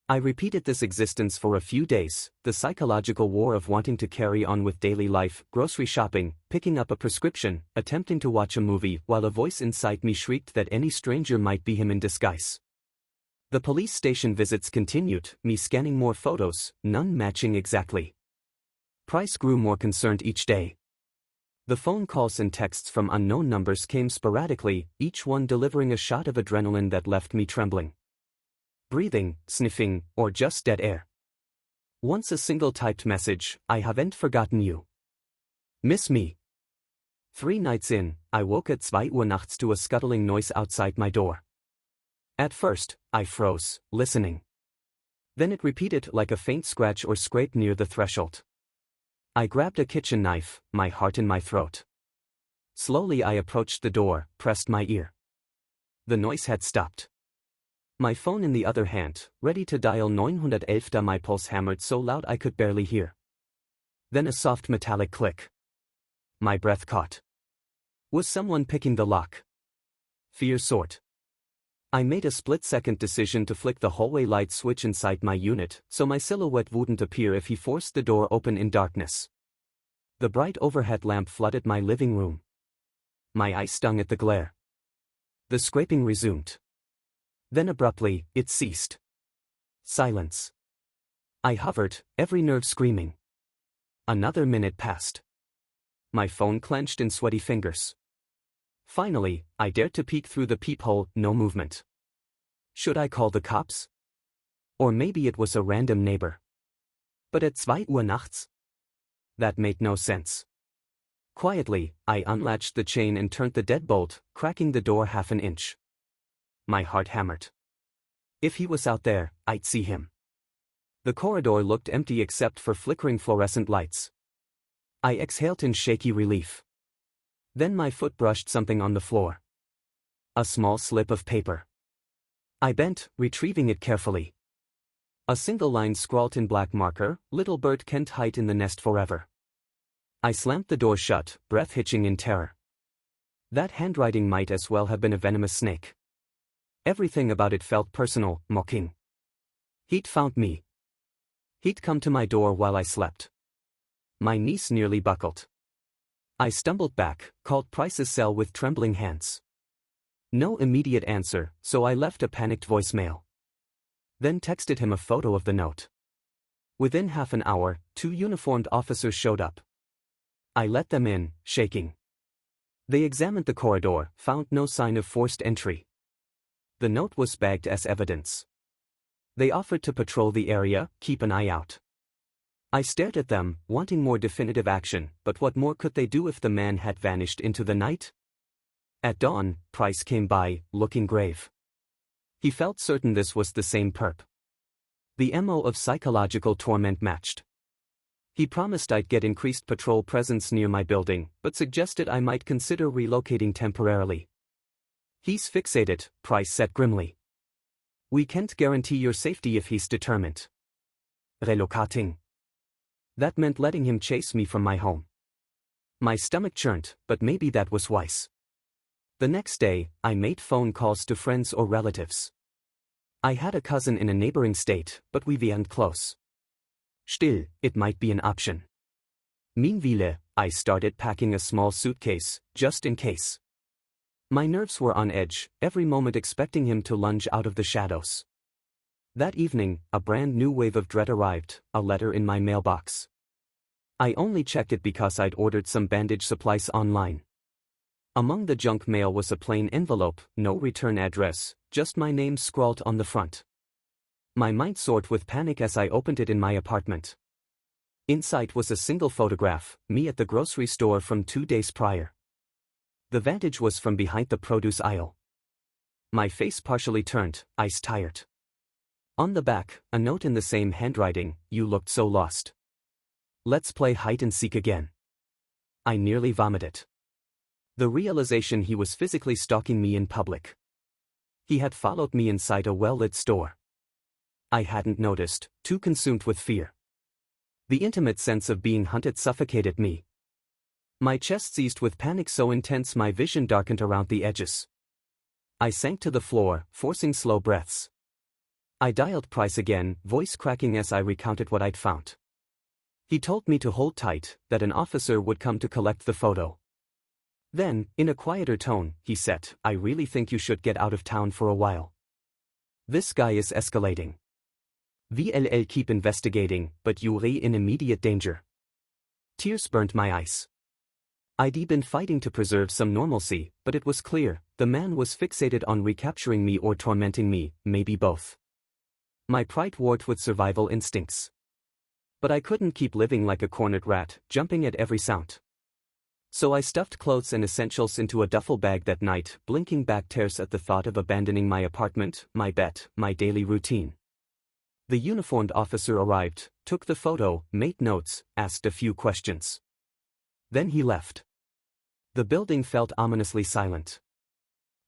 I repeated this existence for a few days, the psychological war of wanting to carry on with daily life, grocery shopping, picking up a prescription, attempting to watch a movie, while a voice inside me shrieked that any stranger might be him in disguise. The police station visits continued, me scanning more photos, none matching exactly. Price grew more concerned each day. The phone calls and texts from unknown numbers came sporadically, each one delivering a shot of adrenaline that left me trembling. Breathing, sniffing, or just dead air. Once a single typed message, "I haven't forgotten you. Miss me." 3 nights in, I woke at 2 Uhr nachts to a scuttling noise outside my door. At first, I froze, listening. Then it repeated like a faint scratch or scrape near the threshold. I grabbed a kitchen knife, my heart in my throat. Slowly I approached the door, pressed my ear. The noise had stopped. My phone in the other hand, ready to dial 911, my pulse hammered so loud I could barely hear. Then a soft metallic click. My breath caught. Was someone picking the lock? Fear soared. I made a split-second decision to flick the hallway light switch inside my unit, so my silhouette wouldn't appear if he forced the door open in darkness. The bright overhead lamp flooded my living room. My eyes stung at the glare. The scraping resumed. Then abruptly, it ceased. Silence. I hovered, every nerve screaming. Another minute passed. My phone clenched in sweaty fingers. Finally, I dared to peek through the peephole, no movement. Should I call the cops? Or maybe it was a random neighbor. But at 2 Uhr nachts? That made no sense. Quietly, I unlatched the chain and turned the deadbolt, cracking the door half an inch. My heart hammered. If he was out there, I'd see him. The corridor looked empty except for flickering fluorescent lights. I exhaled in shaky relief. Then my foot brushed something on the floor. A small slip of paper. I bent, retrieving it carefully. A single line scrawled in black marker, "Little bird can't hide in the nest forever." I slammed the door shut, breath hitching in terror. That handwriting might as well have been a venomous snake. Everything about it felt personal, mocking. He'd found me. He'd come to my door while I slept. My knees nearly buckled. I stumbled back, called Price's cell with trembling hands. No immediate answer, so I left a panicked voicemail. Then texted him a photo of the note. Within half an hour, 2 uniformed officers showed up. I let them in, shaking. They examined the corridor, found no sign of forced entry. The note was bagged as evidence. They offered to patrol the area, keep an eye out. I stared at them, wanting more definitive action, but what more could they do if the man had vanished into the night? At dawn, Price came by, looking grave. He felt certain this was the same perp. The MO of psychological torment matched. He promised I'd get increased patrol presence near my building, but suggested I might consider relocating temporarily. "He's fixated," Price said grimly. We can't guarantee your safety if he's determined. Relocating. That meant letting him chase me from my home. My stomach churned, but maybe that was wise. The next day, I made phone calls to friends or relatives. I had a cousin in a neighboring state, but we weren't close. Still, it might be an option. Meanwhile, I started packing a small suitcase, just in case. My nerves were on edge, every moment expecting him to lunge out of the shadows. That evening, a brand new wave of dread arrived, a letter in my mailbox. I only checked it because I'd ordered some bandage supplies online. Among the junk mail was a plain envelope, no return address, just my name scrawled on the front. My mind soared with panic as I opened it in my apartment. Inside was a single photograph, me at the grocery store from 2 days prior. The vantage was from behind the produce aisle. My face partially turned, eyes tired. On the back, a note in the same handwriting, "You looked so lost. Let's play hide and seek again." I nearly vomited. The realization he was physically stalking me in public. He had followed me inside a well-lit store. I hadn't noticed, too consumed with fear. The intimate sense of being hunted suffocated me. My chest seized with panic so intense my vision darkened around the edges. I sank to the floor, forcing slow breaths. I dialed Price again, voice cracking as I recounted what I'd found. He told me to hold tight, that an officer would come to collect the photo. Then, in a quieter tone, he said, "I really think you should get out of town for a while. This guy is escalating. VLL keep investigating, but you're in immediate danger." Tears burned my eyes. I'd been fighting to preserve some normalcy, but it was clear, the man was fixated on recapturing me or tormenting me, maybe both. My pride warred with survival instincts. But I couldn't keep living like a cornered rat, jumping at every sound. So I stuffed clothes and essentials into a duffel bag that night, blinking back tears at the thought of abandoning my apartment, my bed, my daily routine. The uniformed officer arrived, took the photo, made notes, asked a few questions. Then he left. The building felt ominously silent.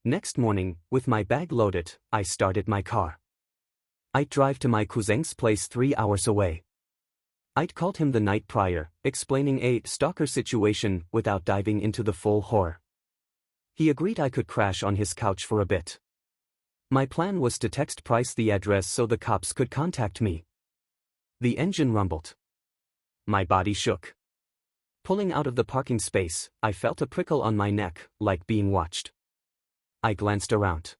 Next morning, with my bag loaded, I started my car. I'd drive to my cousin's place 3 hours away. I'd called him the night prior, explaining a stalker situation without diving into the full horror. He agreed I could crash on his couch for a bit. My plan was to text Price the address so the cops could contact me. The engine rumbled. My body shook. Pulling out of the parking space, I felt a prickle on my neck, like being watched. I glanced around.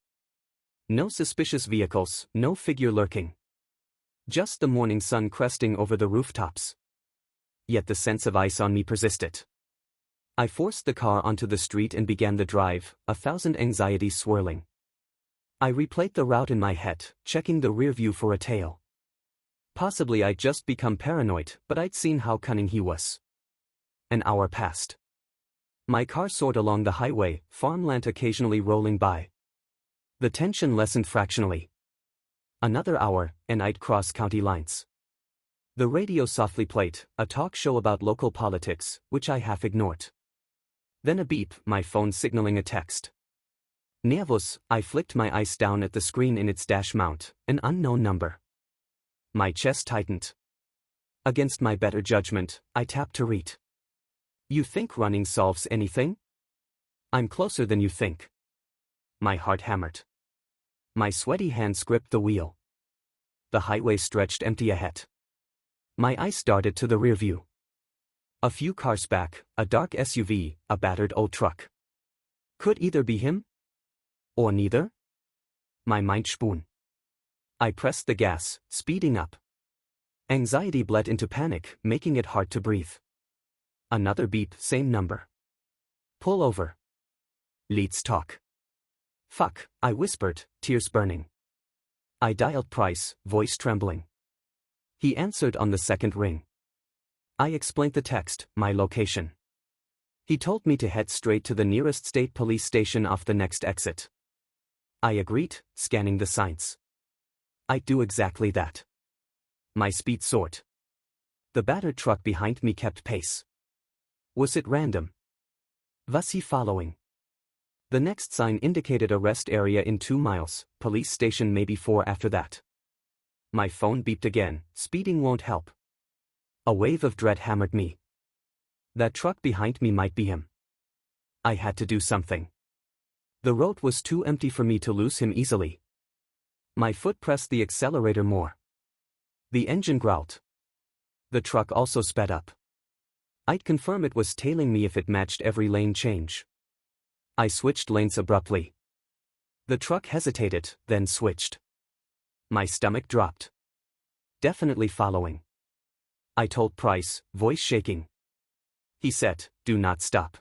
No suspicious vehicles, no figure lurking. Just the morning sun cresting over the rooftops. Yet the sense of ice on me persisted. I forced the car onto the street and began the drive, 1,000 anxieties swirling. I replayed the route in my head, checking the rear view for a tail. Possibly I'd just become paranoid, but I'd seen how cunning he was. An hour passed. My car soared along the highway, farmland occasionally rolling by. The tension lessened fractionally. Another hour, and I'd cross county lines. The radio softly played, a talk show about local politics, which I half ignored. Then a beep, my phone signaling a text. Nervous, I flicked my eyes down at the screen in its dash mount, an unknown number. My chest tightened. Against my better judgment, I tapped to read. "You think running solves anything? I'm closer than you think." My heart hammered. My sweaty hands gripped the wheel. The highway stretched empty ahead. My eyes darted to the rear view. A few cars back, a dark SUV, a battered old truck. Could either be him? Or neither? My mind spun. I pressed the gas, speeding up. Anxiety bled into panic, making it hard to breathe. Another beep, same number. "Pull over. Let's talk." "Fuck," I whispered, tears burning. I dialed Price, voice trembling. He answered on the second ring. I explained the text, my location. He told me to head straight to the nearest state police station off the next exit. I agreed, scanning the signs. I'd do exactly that. My speed soared. The battered truck behind me kept pace. Was it random? Was he following? The next sign indicated a rest area in 2 miles, police station maybe 4 after that. My phone beeped again, speeding won't help. A wave of dread hammered me. That truck behind me might be him. I had to do something. The road was too empty for me to lose him easily. My foot pressed the accelerator more. The engine growled. The truck also sped up. I'd confirm it was tailing me if it matched every lane change. I switched lanes abruptly. The truck hesitated, then switched. My stomach dropped. Definitely following. I told Price, voice shaking. He said, "Do not stop.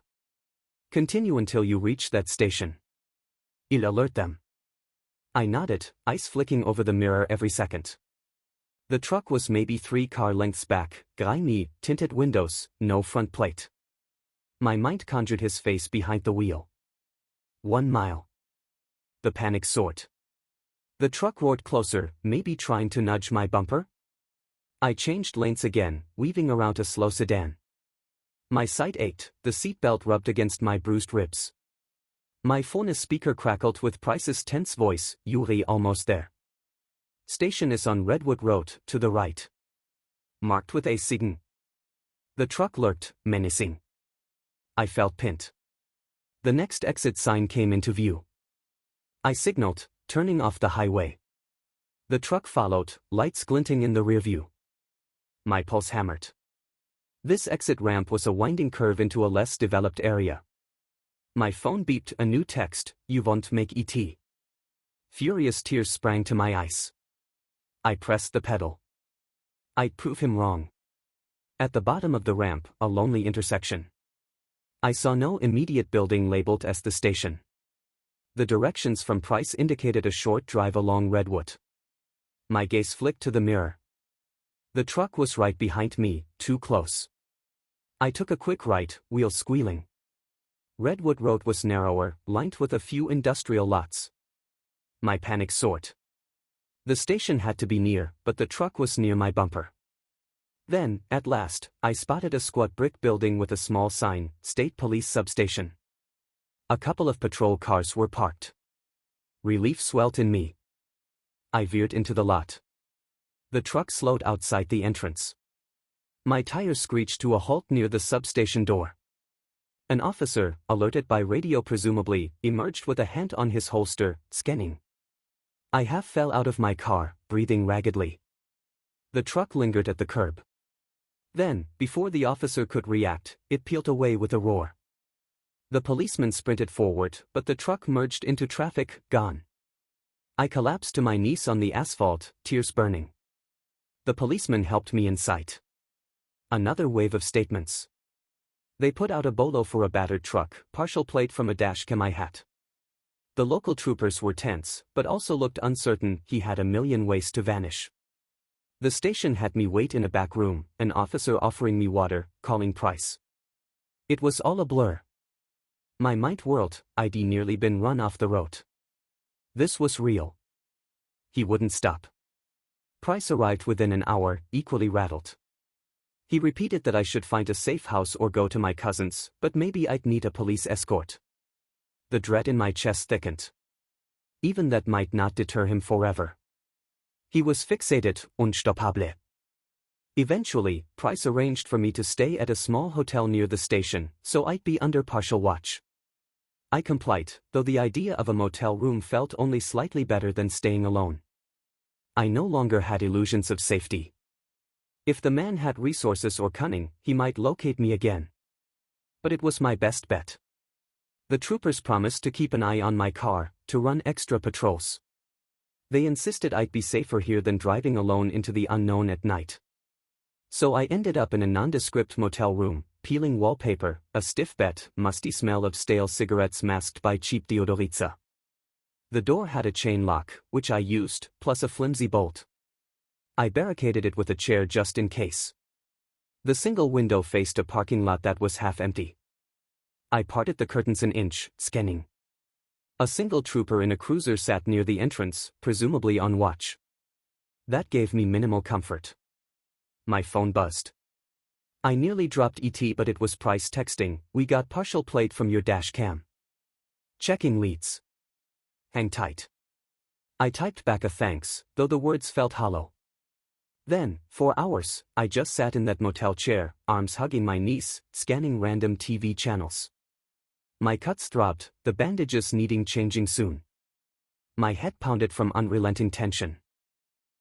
Continue until you reach that station. I'll alert them." I nodded, ice flicking over the mirror every second. The truck was maybe 3 car lengths back, grimy, tinted windows, no front plate. My mind conjured his face behind the wheel. 1 mile. The panic soared. The truck roared closer, maybe trying to nudge my bumper. I changed lanes again, weaving around a slow sedan. My side ached, the seatbelt rubbed against my bruised ribs. My phone's speaker crackled with Price's tense voice, "Yuri, almost there. Station is on Redwood Road, to the right. Marked with a sign." The truck lurked, menacing. I felt pinned. The next exit sign came into view. I signaled, turning off the highway. The truck followed, lights glinting in the rearview. My pulse hammered. This exit ramp was a winding curve into a less developed area. My phone beeped a new text, "You won't make it." Furious tears sprang to my eyes. I pressed the pedal. I'd prove him wrong. At the bottom of the ramp, a lonely intersection. I saw no immediate building labeled as the station. The directions from Price indicated a short drive along Redwood. My gaze flicked to the mirror. The truck was right behind me, too close. I took a quick right, wheels squealing. Redwood Road was narrower, lined with a few industrial lots. My panic soared. The station had to be near, but the truck was near my bumper. Then, at last, I spotted a squat brick building with a small sign, State Police Substation. A couple of patrol cars were parked. Relief swelled in me. I veered into the lot. The truck slowed outside the entrance. My tires screeched to a halt near the substation door. An officer, alerted by radio presumably, emerged with a hand on his holster, scanning. I half fell out of my car, breathing raggedly. The truck lingered at the curb. Then, before the officer could react, it peeled away with a roar. The policeman sprinted forward, but the truck merged into traffic, gone. I collapsed to my knees on the asphalt, tears burning. The policeman helped me in sight. Another wave of statements. They put out a bolo for a battered truck, partial plate from a dash cam I had. The local troopers were tense, but also looked uncertain. He had a million ways to vanish. The station had me wait in a back room, an officer offering me water, calling Price. It was all a blur. My mind whirled, I'd nearly been run off the road. This was real. He wouldn't stop. Price arrived within an hour, equally rattled. He repeated that I should find a safe house or go to my cousin's, but maybe I'd need a police escort. The dread in my chest thickened. Even that might not deter him forever. He was fixated, unstoppable. Eventually, Price arranged for me to stay at a small hotel near the station, so I'd be under partial watch. I complied, though the idea of a motel room felt only slightly better than staying alone. I no longer had illusions of safety. If the man had resources or cunning, he might locate me again. But it was my best bet. The troopers promised to keep an eye on my car, to run extra patrols. They insisted I'd be safer here than driving alone into the unknown at night. So I ended up in a nondescript motel room, peeling wallpaper, a stiff bed, musty smell of stale cigarettes masked by cheap deodorizza. The door had a chain lock, which I used, plus a flimsy bolt. I barricaded it with a chair just in case. The single window faced a parking lot that was half empty. I parted the curtains an inch, scanning. A single trooper in a cruiser sat near the entrance, presumably on watch. That gave me minimal comfort. My phone buzzed. I nearly dropped ET, but it was Price texting, "We got partial plate from your dash cam." Checking leads. Hang tight. I typed back a thanks, though the words felt hollow. Then, for hours, I just sat in that motel chair, arms hugging my knees, scanning random TV channels. My cuts throbbed, the bandages needing changing soon. My head pounded from unrelenting tension.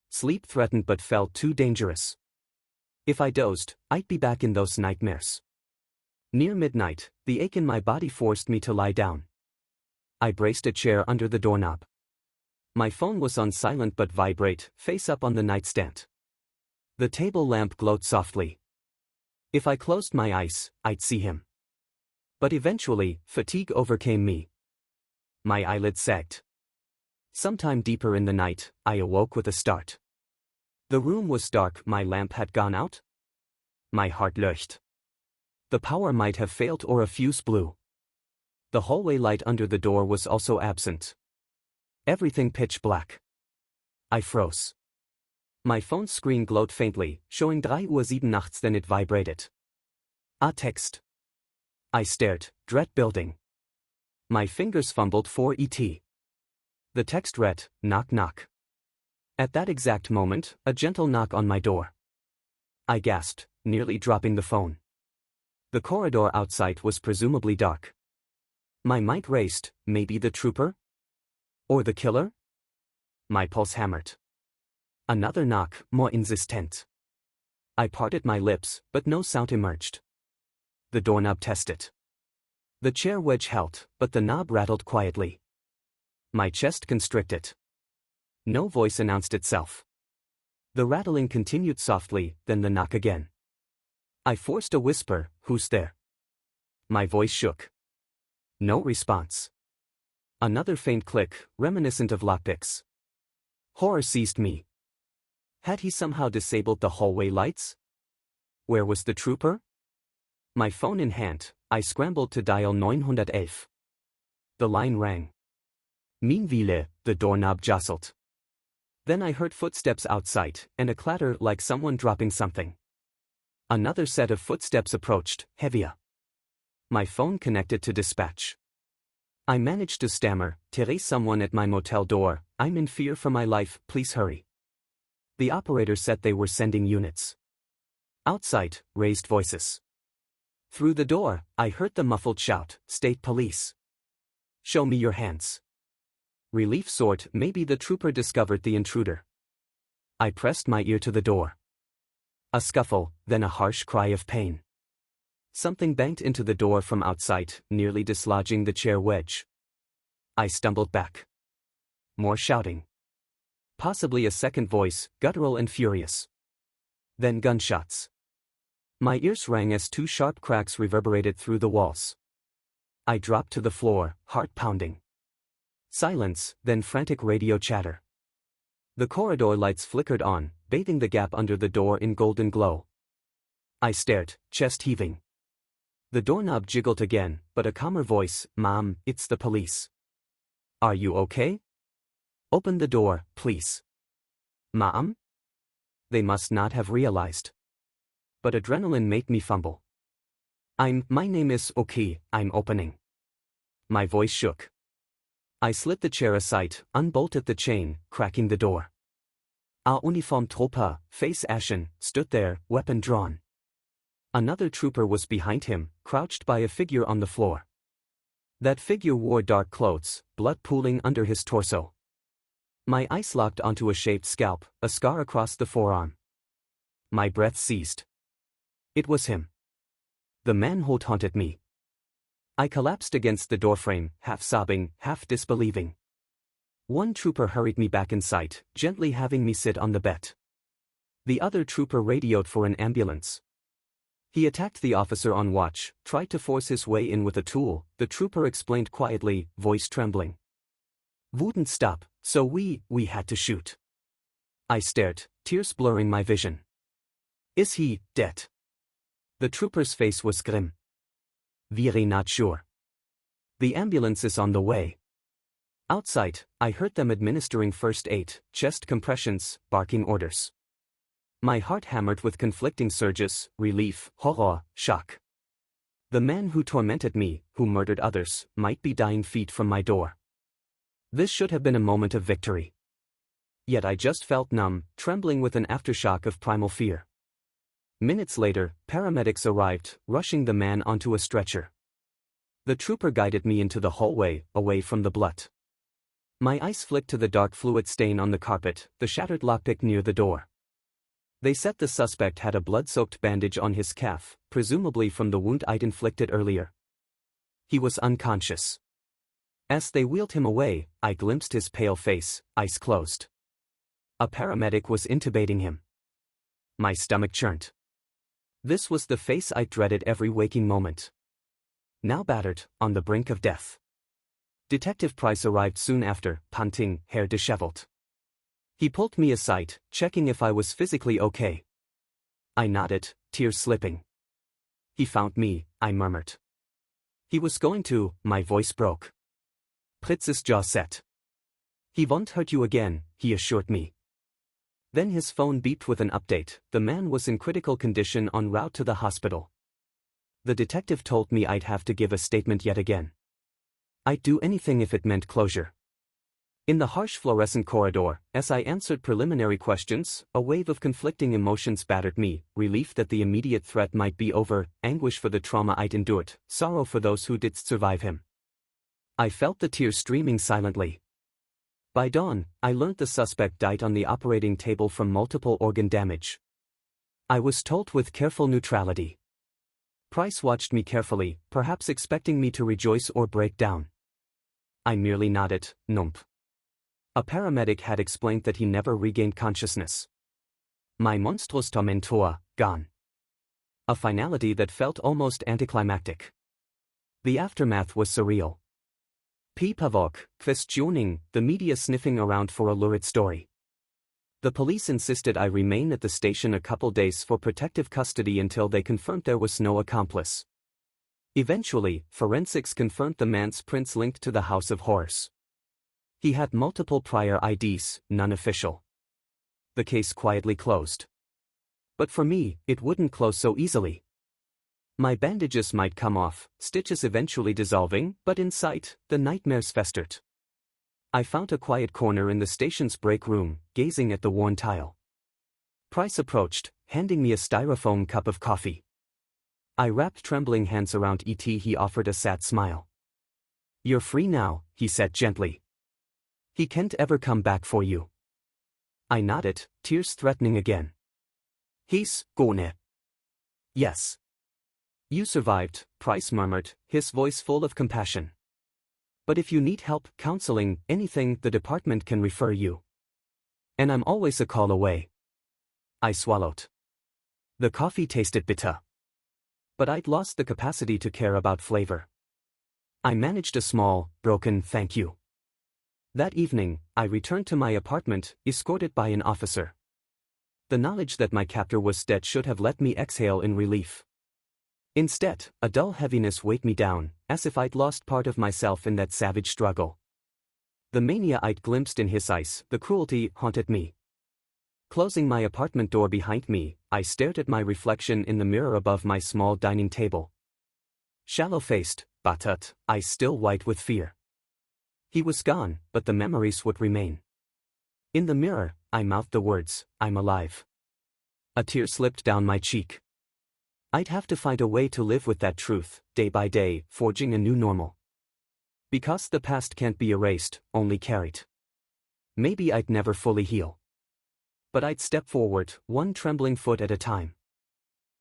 Sleep threatened but felt too dangerous. If I dozed, I'd be back in those nightmares. Near midnight, the ache in my body forced me to lie down. I braced a chair under the doorknob. My phone was on silent but vibrate, face up on the nightstand. The table lamp glowed softly. If I closed my eyes, I'd see him. But eventually, fatigue overcame me. My eyelids sagged. Sometime deeper in the night, I awoke with a start. The room was dark, my lamp had gone out. My heart lurched. The power might have failed or a fuse blew. The hallway light under the door was also absent. Everything pitch black. I froze. My phone's screen glowed faintly, showing 3:07 nachts, then it vibrated. A text. I stared, dread building. My fingers fumbled for ET. The text read, knock knock. At that exact moment, a gentle knock on my door. I gasped, nearly dropping the phone. The corridor outside was presumably dark. My mind raced, maybe the trooper? Or the killer? My pulse hammered. Another knock, more insistent. I parted my lips, but no sound emerged. The doorknob tested. The chair wedge held, but the knob rattled quietly. My chest constricted. No voice announced itself. The rattling continued softly, then the knock again. I forced a whisper, who's there? My voice shook. No response. Another faint click, reminiscent of lockpicks. Horror seized me. Had he somehow disabled the hallway lights? Where was the trooper? My phone in hand, I scrambled to dial 911. The line rang. Meanwhile, the doorknob jostled. Then I heard footsteps outside, and a clatter like someone dropping something. Another set of footsteps approached, heavier. My phone connected to dispatch. I managed to stammer, "Therese, someone at my motel door, I'm in fear for my life, please hurry." The operator said they were sending units. Outside, raised voices. Through the door, I heard the muffled shout, "State police. Show me your hands." Relief soared, maybe the trooper discovered the intruder. I pressed my ear to the door. A scuffle, then a harsh cry of pain. Something banged into the door from outside, nearly dislodging the chair wedge. I stumbled back. More shouting. Possibly a second voice, guttural and furious. Then gunshots. My ears rang as two sharp cracks reverberated through the walls. I dropped to the floor, heart pounding. Silence, then frantic radio chatter. The corridor lights flickered on, bathing the gap under the door in golden glow. I stared, chest heaving. The doorknob jiggled again, but a calmer voice, "Mom, it's the police. Are you okay? Open the door, please." Mom? They must not have realized. But adrenaline made me fumble. My name is okay, I'm opening." My voice shook. I slid the chair aside, unbolted the chain, cracking the door. A Uniformtrooper, face ashen, stood there, weapon drawn. Another trooper was behind him, crouched by a figure on the floor. That figure wore dark clothes, blood pooling under his torso. My eyes locked onto a shaved scalp, a scar across the forearm. My breath seized. It was him. The man who haunted me. I collapsed against the doorframe, half sobbing, half disbelieving. One trooper hurried me back inside, gently having me sit on the bed. The other trooper radioed for an ambulance. He attacked the officer on watch, tried to force his way in with a tool, the trooper explained quietly, voice trembling. "Wouldn't stop, so we had to shoot." I stared, tears blurring my vision. "Is he dead?" The trooper's face was grim. "We're not sure. The ambulance is on the way." Outside, I heard them administering first aid, chest compressions, barking orders. My heart hammered with conflicting surges, relief, horror, shock. The man who tormented me, who murdered others, might be dying feet from my door. This should have been a moment of victory. Yet I just felt numb, trembling with an aftershock of primal fear. Minutes later, paramedics arrived, rushing the man onto a stretcher. The trooper guided me into the hallway, away from the blood. My eyes flicked to the dark fluid stain on the carpet, the shattered lockpick near the door. They said the suspect had a blood-soaked bandage on his calf, presumably from the wound I'd inflicted earlier. He was unconscious. As they wheeled him away, I glimpsed his pale face, eyes closed. A paramedic was intubating him. My stomach churned. This was the face I dreaded every waking moment. Now battered, on the brink of death. Detective Price arrived soon after, panting, hair disheveled. He pulled me aside, checking if I was physically okay. I nodded, tears slipping. He found me, I murmured. He was going to, my voice broke. Pritz's jaw set. He won't hurt you again, he assured me. Then his phone beeped with an update. The man was in critical condition en route to the hospital. The detective told me I'd have to give a statement yet again. I'd do anything if it meant closure. In the harsh fluorescent corridor, as I answered preliminary questions, a wave of conflicting emotions battered me: relief that the immediate threat might be over, anguish for the trauma I'd endured, sorrow for those who did survive him. I felt the tears streaming silently. By dawn, I learned the suspect died on the operating table from multiple organ damage. I was told with careful neutrality. Price watched me carefully, perhaps expecting me to rejoice or break down. I merely nodded, numb. A paramedic had explained that he never regained consciousness. My monstrous tormentor, gone. A finality that felt almost anticlimactic. The aftermath was surreal. Pavok, questioning, the media sniffing around for a lurid story. The police insisted I remain at the station a couple days for protective custody until they confirmed there was no accomplice. Eventually, forensics confirmed the man's prints linked to the House of Horrors. He had multiple prior IDs, none official. The case quietly closed. But for me, it wouldn't close so easily. My bandages might come off, stitches eventually dissolving, but inside, the nightmares festered. I found a quiet corner in the station's break room, gazing at the worn tile. Price approached, handing me a styrofoam cup of coffee. I wrapped trembling hands around it. He offered a sad smile. "You're free now," he said gently. "He can't ever come back for you." I nodded, tears threatening again. "He's gone." "Yes." "You survived," Price murmured, his voice full of compassion. "But if you need help, counseling, anything, the department can refer you. And I'm always a call away." I swallowed. The coffee tasted bitter. But I'd lost the capacity to care about flavor. I managed a small, broken thank you. That evening, I returned to my apartment, escorted by an officer. The knowledge that my captor was dead should have let me exhale in relief. Instead, a dull heaviness weighed me down, as if I'd lost part of myself in that savage struggle. The mania I'd glimpsed in his eyes, the cruelty, haunted me. Closing my apartment door behind me, I stared at my reflection in the mirror above my small dining table. Shallow-faced, battered, eyes still white with fear. He was gone, but the memories would remain. In the mirror, I mouthed the words, "I'm alive." A tear slipped down my cheek. I'd have to find a way to live with that truth, day by day, forging a new normal. Because the past can't be erased, only carried. Maybe I'd never fully heal. But I'd step forward, one trembling foot at a time.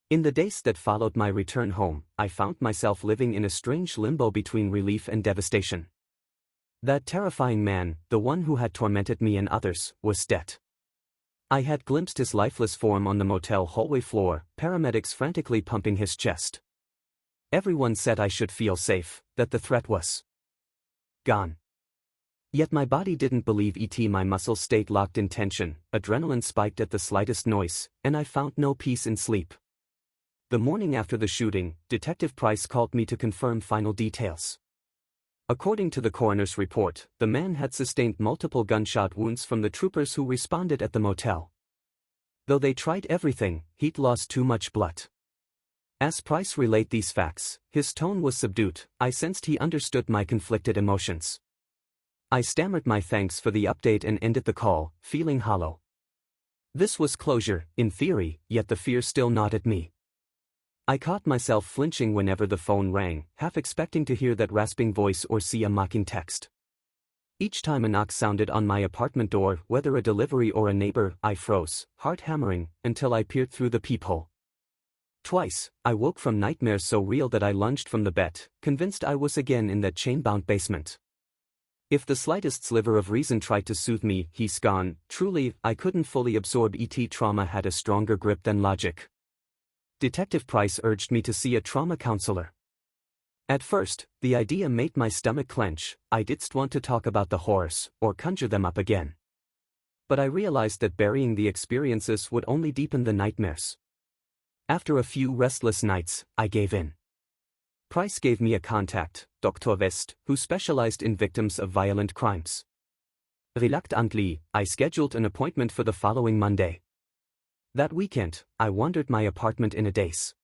In the days that followed my return home, I found myself living in a strange limbo between relief and devastation. That terrifying man, the one who had tormented me and others, was dead. I had glimpsed his lifeless form on the motel hallway floor, paramedics frantically pumping his chest. Everyone said I should feel safe, that the threat was gone. Yet my body didn't believe it. My muscles stayed locked in tension, adrenaline spiked at the slightest noise, and I found no peace in sleep. The morning after the shooting, Detective Price called me to confirm final details. According to the coroner's report, the man had sustained multiple gunshot wounds from the troopers who responded at the motel. Though they tried everything, he'd lost too much blood. As Price relayed these facts, his tone was subdued. I sensed he understood my conflicted emotions. I stammered my thanks for the update and ended the call, feeling hollow. This was closure, in theory, yet the fear still gnawed at me. I caught myself flinching whenever the phone rang, half expecting to hear that rasping voice or see a mocking text. Each time a knock sounded on my apartment door, whether a delivery or a neighbor, I froze, heart hammering, until I peered through the peephole. Twice, I woke from nightmares so real that I lunged from the bed, convinced I was again in that chain-bound basement. If the slightest sliver of reason tried to soothe me, he's gone. Truly, I couldn't fully absorb ET. Trauma had a stronger grip than logic. Detective Price urged me to see a trauma counselor. At first, the idea made my stomach clench. I didn't want to talk about the horrors, or conjure them up again. But I realized that burying the experiences would only deepen the nightmares. After a few restless nights, I gave in. Price gave me a contact, Dr. West, who specialized in victims of violent crimes. Reluctantly, I scheduled an appointment for the following Monday. That weekend, I wandered my apartment in a daze.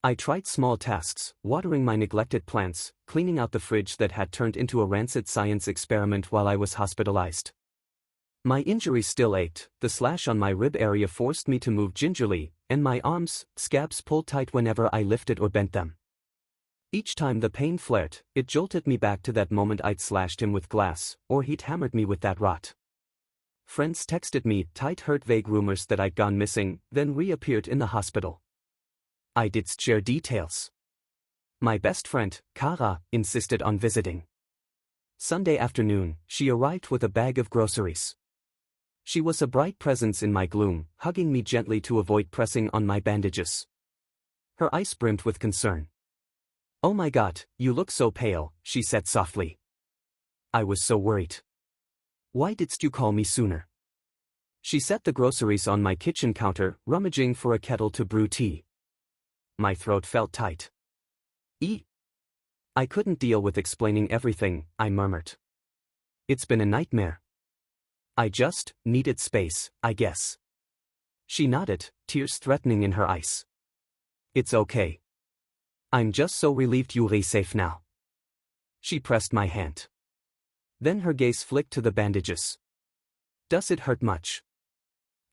I tried small tasks, watering my neglected plants, cleaning out the fridge that had turned into a rancid science experiment while I was hospitalized. My injuries still ached, the slash on my rib area forced me to move gingerly, and my arms, scabs pulled tight whenever I lifted or bent them. Each time the pain flared, it jolted me back to that moment I'd slashed him with glass, or he'd hammered me with that rod. Friends texted me, tight-heard vague rumors that I'd gone missing, then reappeared in the hospital. I did share details. My best friend, Kara, insisted on visiting. Sunday afternoon, she arrived with a bag of groceries. She was a bright presence in my gloom, hugging me gently to avoid pressing on my bandages. Her eyes brimmed with concern. "Oh my God, you look so pale," she said softly. I was so worried. "Why didst you call me sooner?" She set the groceries on my kitchen counter, rummaging for a kettle to brew tea. My throat felt tight. I couldn't deal with explaining everything, I murmured. "It's been a nightmare. I just needed space, I guess." She nodded, tears threatening in her eyes. "It's okay. I'm just so relieved you're safe now." She pressed my hand. Then her gaze flicked to the bandages. "Does it hurt much?"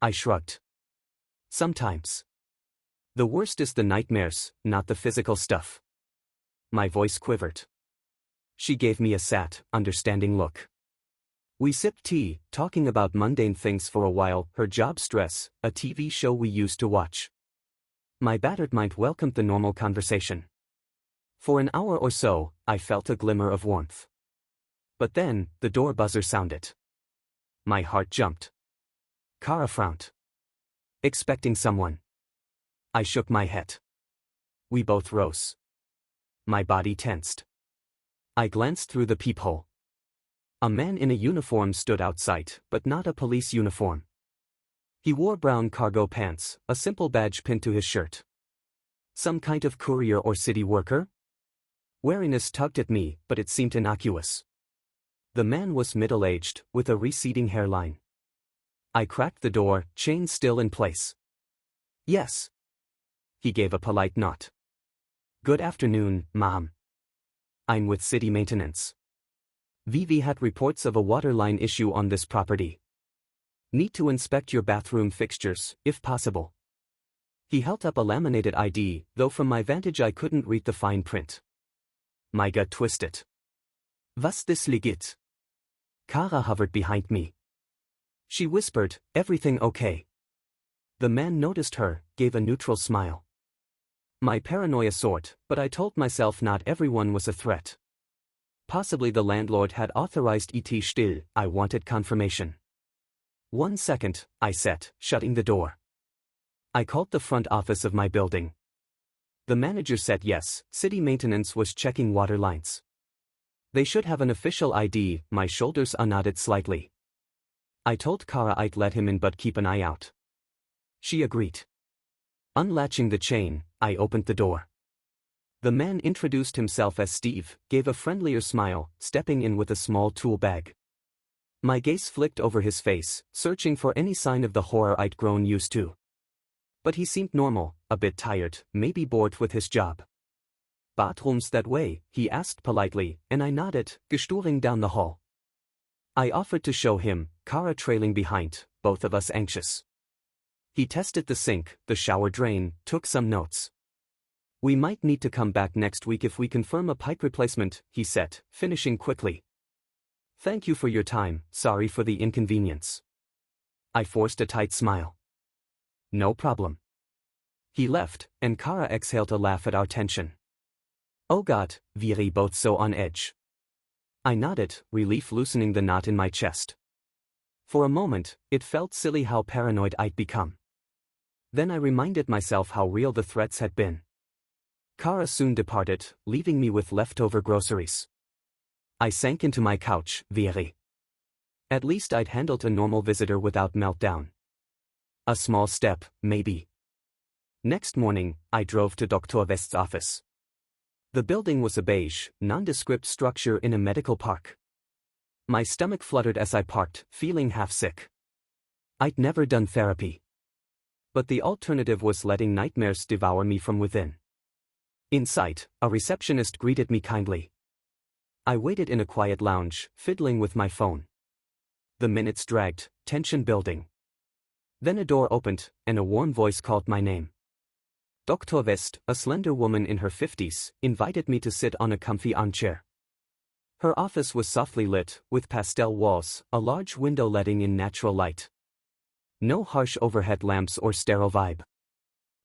I shrugged. "Sometimes. The worst is the nightmares, not the physical stuff." My voice quivered. She gave me a sad, understanding look. We sipped tea, talking about mundane things for a while, her job stress, a TV show we used to watch. My battered mind welcomed the normal conversation. For an hour or so, I felt a glimmer of warmth. But then, the door buzzer sounded. My heart jumped. Kara frowned. "Expecting someone?" I shook my head. We both rose. My body tensed. I glanced through the peephole. A man in a uniform stood outside, but not a police uniform. He wore brown cargo pants, a simple badge pinned to his shirt. Some kind of courier or city worker? Wariness tugged at me, but it seemed innocuous. The man was middle-aged, with a receding hairline. I cracked the door, chain still in place. "Yes." He gave a polite nod. "Good afternoon, Mom. I'm with city maintenance. Vivi had reports of a water line issue on this property. Need to inspect your bathroom fixtures, if possible." He held up a laminated ID, though from my vantage I couldn't read the fine print. My gut twisted. "Was this legit?" Kara hovered behind me. She whispered, "Everything okay?" The man noticed her, gave a neutral smile. My paranoia soared, but I told myself not everyone was a threat. Possibly the landlord had authorized ET still. I wanted confirmation. "1 second, I said, shutting the door. I called the front office of my building. The manager said yes, city maintenance was checking water lines. They should have an official ID. My shoulders nodded slightly. I told Kara I'd let him in but keep an eye out. She agreed. Unlatching the chain, I opened the door. The man introduced himself as Steve, gave a friendlier smile, stepping in with a small tool bag. My gaze flicked over his face, searching for any sign of the horror I'd grown used to. But he seemed normal, a bit tired, maybe bored with his job. "Bathrooms that way?" he asked politely, and I nodded, gesturing down the hall. I offered to show him, Kara trailing behind, both of us anxious. He tested the sink, the shower drain, took some notes. "We might need to come back next week if we confirm a pipe replacement," he said, finishing quickly. "Thank you for your time, sorry for the inconvenience." I forced a tight smile. "No problem." He left, and Kara exhaled a laugh at our tension. "Oh God," we both so on edge. I nodded, relief loosening the knot in my chest. For a moment, it felt silly how paranoid I'd become. Then I reminded myself how real the threats had been. Kara soon departed, leaving me with leftover groceries. I sank into my couch, weary. At least I'd handled a normal visitor without meltdown. A small step, maybe. Next morning, I drove to Dr. West's office. The building was a beige, nondescript structure in a medical park. My stomach fluttered as I parked, feeling half sick. I'd never done therapy. But the alternative was letting nightmares devour me from within. Inside, a receptionist greeted me kindly. I waited in a quiet lounge, fiddling with my phone. The minutes dragged, tension building. Then a door opened, and a warm voice called my name. Dr. West, a slender woman in her 50s, invited me to sit on a comfy armchair. Her office was softly lit, with pastel walls, a large window letting in natural light. No harsh overhead lamps or sterile vibe.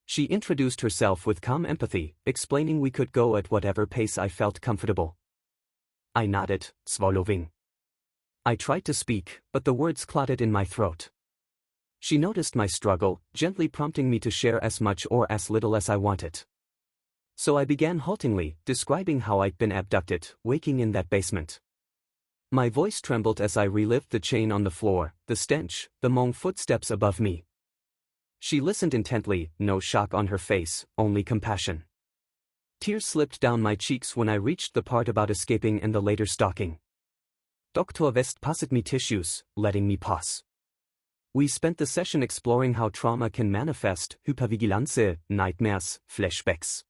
She introduced herself with calm empathy, explaining we could go at whatever pace I felt comfortable. I nodded, swallowing. I tried to speak, but the words clotted in my throat. She noticed my struggle, gently prompting me to share as much or as little as I wanted. So I began haltingly, describing how I'd been abducted, waking in that basement. My voice trembled as I relived the chain on the floor, the stench, the long footsteps above me. She listened intently, no shock on her face, only compassion. Tears slipped down my cheeks when I reached the part about escaping and the later stalking. Dr. West passed me tissues, letting me pause. We spent the session exploring how trauma can manifest, hypervigilance, nightmares, flashbacks.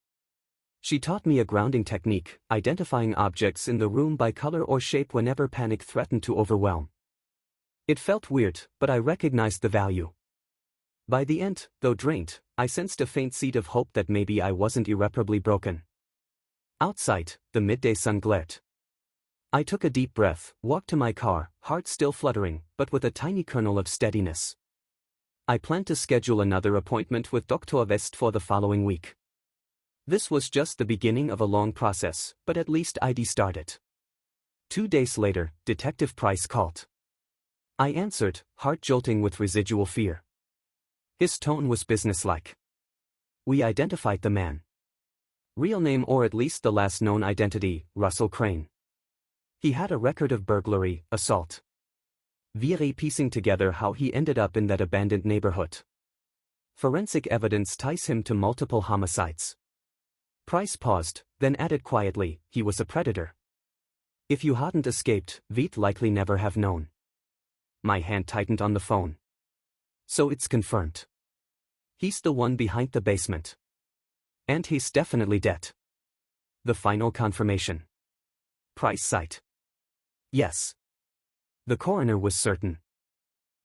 She taught me a grounding technique, identifying objects in the room by color or shape whenever panic threatened to overwhelm. It felt weird, but I recognized the value. By the end, though drained, I sensed a faint seed of hope that maybe I wasn't irreparably broken. Outside, the midday sun glared. I took a deep breath, walked to my car, heart still fluttering, but with a tiny kernel of steadiness. I planned to schedule another appointment with Dr. West for the following week. This was just the beginning of a long process, but at least I'd started. 2 days later, Detective Price called. I answered, heart jolting with residual fear. His tone was businesslike. We identified the man. Real name or at least the last known identity, Russell Crane. He had a record of burglary, assault. We're piecing together how he ended up in that abandoned neighborhood. Forensic evidence ties him to multiple homicides. Price paused, then added quietly, he was a predator. If you hadn't escaped, we'd likely never have known. My hand tightened on the phone. So it's confirmed. He's the one behind the basement. And he's definitely dead. The final confirmation. Price sighed. Yes. The coroner was certain.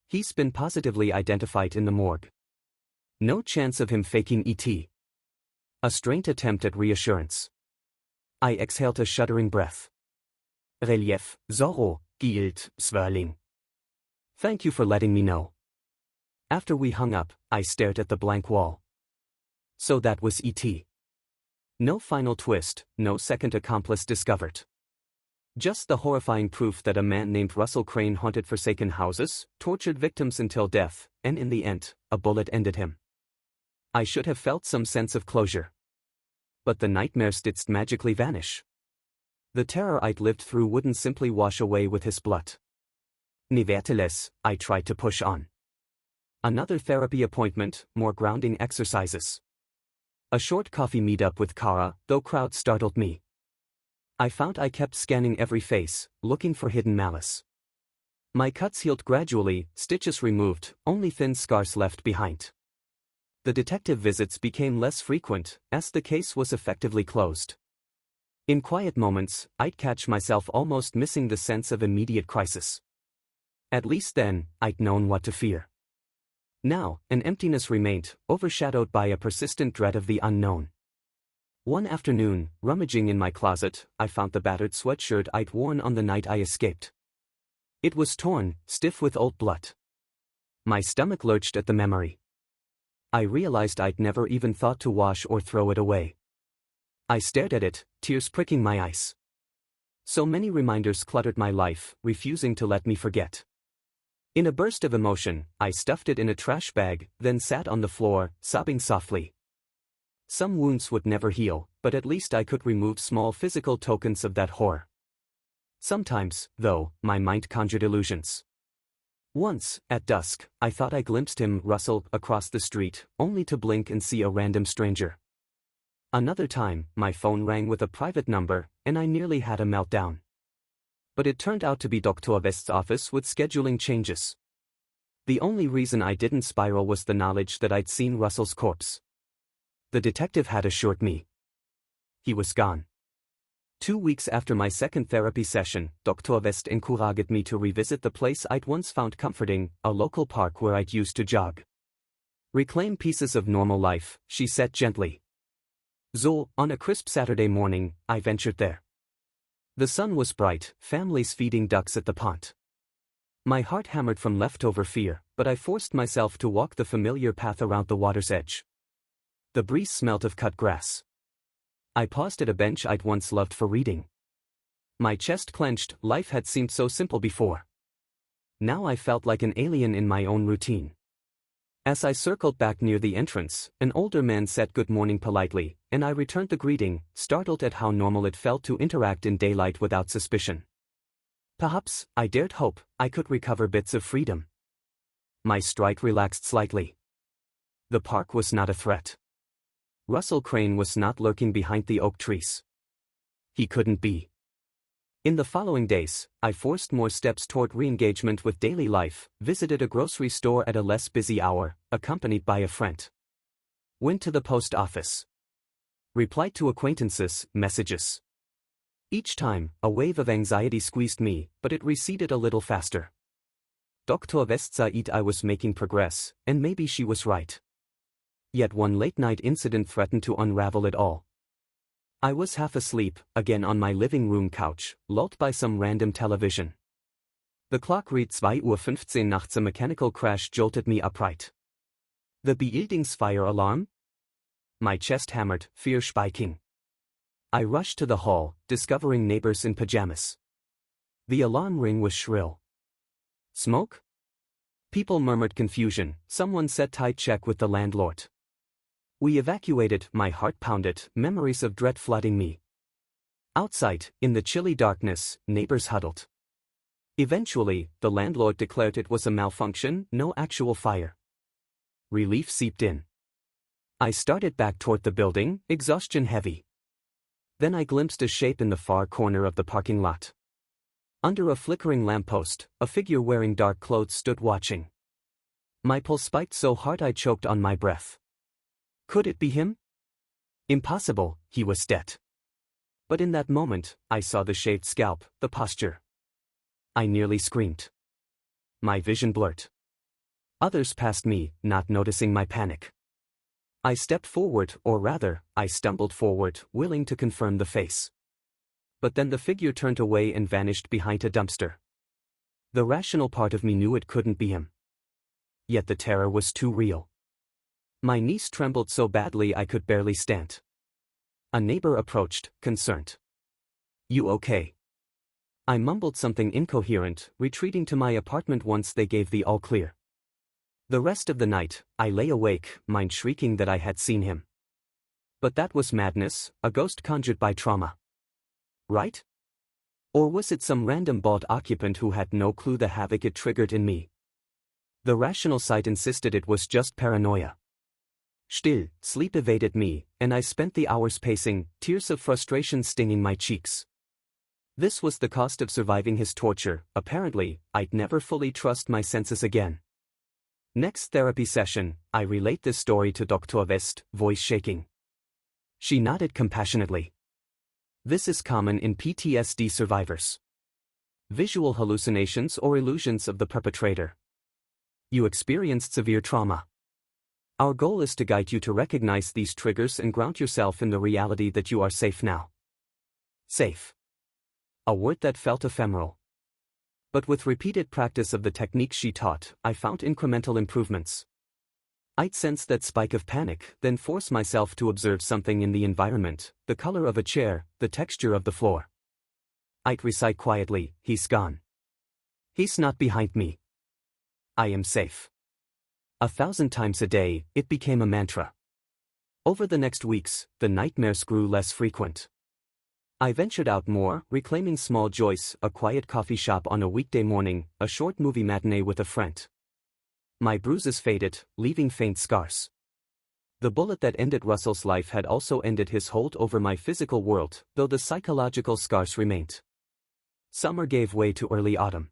He's been positively identified in the morgue. No chance of him faking ET. A strained attempt at reassurance. I exhaled a shuddering breath. Relief, Zorro, Guild, swirling. Thank you for letting me know. After we hung up, I stared at the blank wall. So that was ET. No final twist, no second accomplice discovered. Just the horrifying proof that a man named Russell Crane haunted forsaken houses, tortured victims until death, and in the end, a bullet ended him. I should have felt some sense of closure. But the nightmares didn't magically vanish. The terror I'd lived through wouldn't simply wash away with his blood. Nevertheless, I tried to push on. Another therapy appointment, more grounding exercises. A short coffee meetup with Kara, though crowd startled me. I found I kept scanning every face, looking for hidden malice. My cuts healed gradually, stitches removed, only thin scars left behind. The detective visits became less frequent, as the case was effectively closed. In quiet moments, I'd catch myself almost missing the sense of immediate crisis. At least then, I'd known what to fear. Now, an emptiness remained, overshadowed by a persistent dread of the unknown. One afternoon, rummaging in my closet, I found the battered sweatshirt I'd worn on the night I escaped. It was torn, stiff with old blood. My stomach lurched at the memory. I realized I'd never even thought to wash or throw it away. I stared at it, tears pricking my eyes. So many reminders cluttered my life, refusing to let me forget. In a burst of emotion, I stuffed it in a trash bag, then sat on the floor, sobbing softly. Some wounds would never heal, but at least I could remove small physical tokens of that horror. Sometimes, though, my mind conjured illusions. Once, at dusk, I thought I glimpsed him, Russell, across the street, only to blink and see a random stranger. Another time, my phone rang with a private number, and I nearly had a meltdown. But it turned out to be Dr. West's office with scheduling changes. The only reason I didn't spiral was the knowledge that I'd seen Russell's corpse. The detective had assured me. He was gone. 2 weeks after my second therapy session, Dr. West encouraged me to revisit the place I'd once found comforting, a local park where I'd used to jog. Reclaim pieces of normal life, she said gently. So, on a crisp Saturday morning, I ventured there. The sun was bright, families feeding ducks at the pond. My heart hammered from leftover fear, but I forced myself to walk the familiar path around the water's edge. The breeze smelt of cut grass. I paused at a bench I'd once loved for reading. My chest clenched, life had seemed so simple before. Now I felt like an alien in my own routine. As I circled back near the entrance, an older man said good morning politely, and I returned the greeting, startled at how normal it felt to interact in daylight without suspicion. Perhaps, I dared hope, I could recover bits of freedom. My stride relaxed slightly. The park was not a threat. Russell Crane was not lurking behind the oak trees. He couldn't be. In the following days, I forced more steps toward re-engagement with daily life, visited a grocery store at a less busy hour, accompanied by a friend. Went to the post office. Replied to acquaintances' messages. Each time, a wave of anxiety squeezed me, but it receded a little faster. Dr. West said I was making progress, and maybe she was right. Yet one late-night incident threatened to unravel it all. I was half asleep, again on my living room couch, lulled by some random television. The clock read 2:15 Uhr nachts. A mechanical crash jolted me upright. The Buildings-fire alarm? My chest hammered, fear spiking. I rushed to the hall, discovering neighbors in pajamas. The alarm ring was shrill. Smoke? People murmured confusion. Someone said tight check with the landlord. We evacuated, my heart pounded, memories of dread flooding me. Outside, in the chilly darkness, neighbors huddled. Eventually, the landlord declared it was a malfunction, no actual fire. Relief seeped in. I started back toward the building, exhaustion heavy. Then I glimpsed a shape in the far corner of the parking lot. Under a flickering lamppost, a figure wearing dark clothes stood watching. My pulse spiked so hard I choked on my breath. Could it be him? Impossible, he was dead. But in that moment, I saw the shaved scalp, the posture. I nearly screamed. My vision blurred. Others passed me, not noticing my panic. I stepped forward, or rather, I stumbled forward, willing to confirm the face. But then the figure turned away and vanished behind a dumpster. The rational part of me knew it couldn't be him. Yet the terror was too real. My knees trembled so badly I could barely stand. A neighbor approached, concerned. You okay? I mumbled something incoherent, retreating to my apartment once they gave the all-clear. The rest of the night, I lay awake, mind shrieking that I had seen him. But that was madness, a ghost conjured by trauma. Right? Or was it some random bald occupant who had no clue the havoc it triggered in me? The rational side insisted it was just paranoia. Still, sleep evaded me, and I spent the hours pacing, tears of frustration stinging my cheeks. This was the cost of surviving his torture. Apparently, I'd never fully trust my senses again. Next therapy session, I relate this story to Dr. West, voice shaking. She nodded compassionately. This is common in PTSD survivors. Visual hallucinations or illusions of the perpetrator. You experienced severe trauma. Our goal is to guide you to recognize these triggers and ground yourself in the reality that you are safe now. Safe. A word that felt ephemeral. But with repeated practice of the techniques she taught, I found incremental improvements. I'd sense that spike of panic, then force myself to observe something in the environment, the color of a chair, the texture of the floor. I'd recite quietly, "He's gone. He's not behind me. I am safe." 1,000 times a day, it became a mantra. Over the next weeks, the nightmares grew less frequent. I ventured out more, reclaiming small joys, a quiet coffee shop on a weekday morning, a short movie matinee with a friend. My bruises faded, leaving faint scars. The bullet that ended Russell's life had also ended his hold over my physical world, though the psychological scars remained. Summer gave way to early autumn.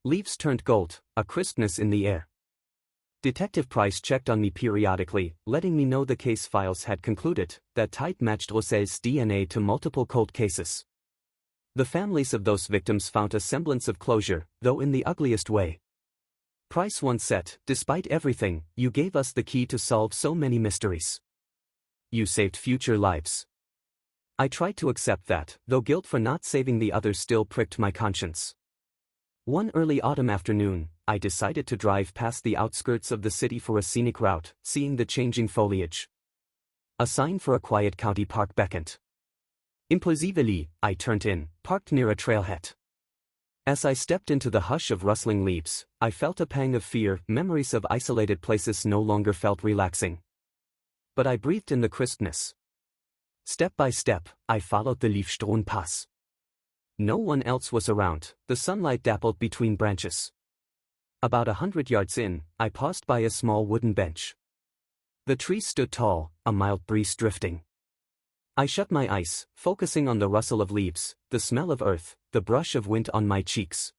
Leaves turned gold, a crispness in the air. Detective Price checked on me periodically, letting me know the case files had concluded that type matched Roselle's DNA to multiple cold cases. The families of those victims found a semblance of closure, though in the ugliest way. Price once said, "Despite everything, you gave us the key to solve so many mysteries. You saved future lives." I tried to accept that, though guilt for not saving the others still pricked my conscience. One early autumn afternoon, I decided to drive past the outskirts of the city for a scenic route, seeing the changing foliage. A sign for a quiet county park beckoned. Impulsively, I turned in, parked near a trailhead. As I stepped into the hush of rustling leaves, I felt a pang of fear. Memories of isolated places no longer felt relaxing. But I breathed in the crispness. Step by step, I followed the leaf-strewn paths. No one else was around, the sunlight dappled between branches. About 100 yards in, I paused by a small wooden bench. The trees stood tall, a mild breeze drifting. I shut my eyes, focusing on the rustle of leaves, the smell of earth, the brush of wind on my cheeks.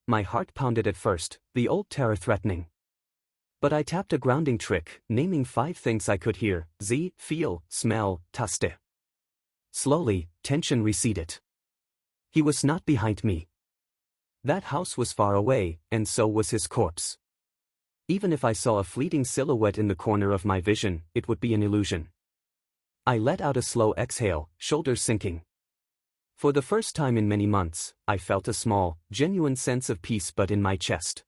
My heart pounded at first, the old terror threatening. But I tapped a grounding trick, naming 5 things I could hear: see, feel, smell, taste. Slowly, tension receded. He was not behind me. That house was far away, and so was his corpse. Even if I saw a fleeting silhouette in the corner of my vision, it would be an illusion. I let out a slow exhale, shoulders sinking. For the first time in many months, I felt a small, genuine sense of peace but in my chest.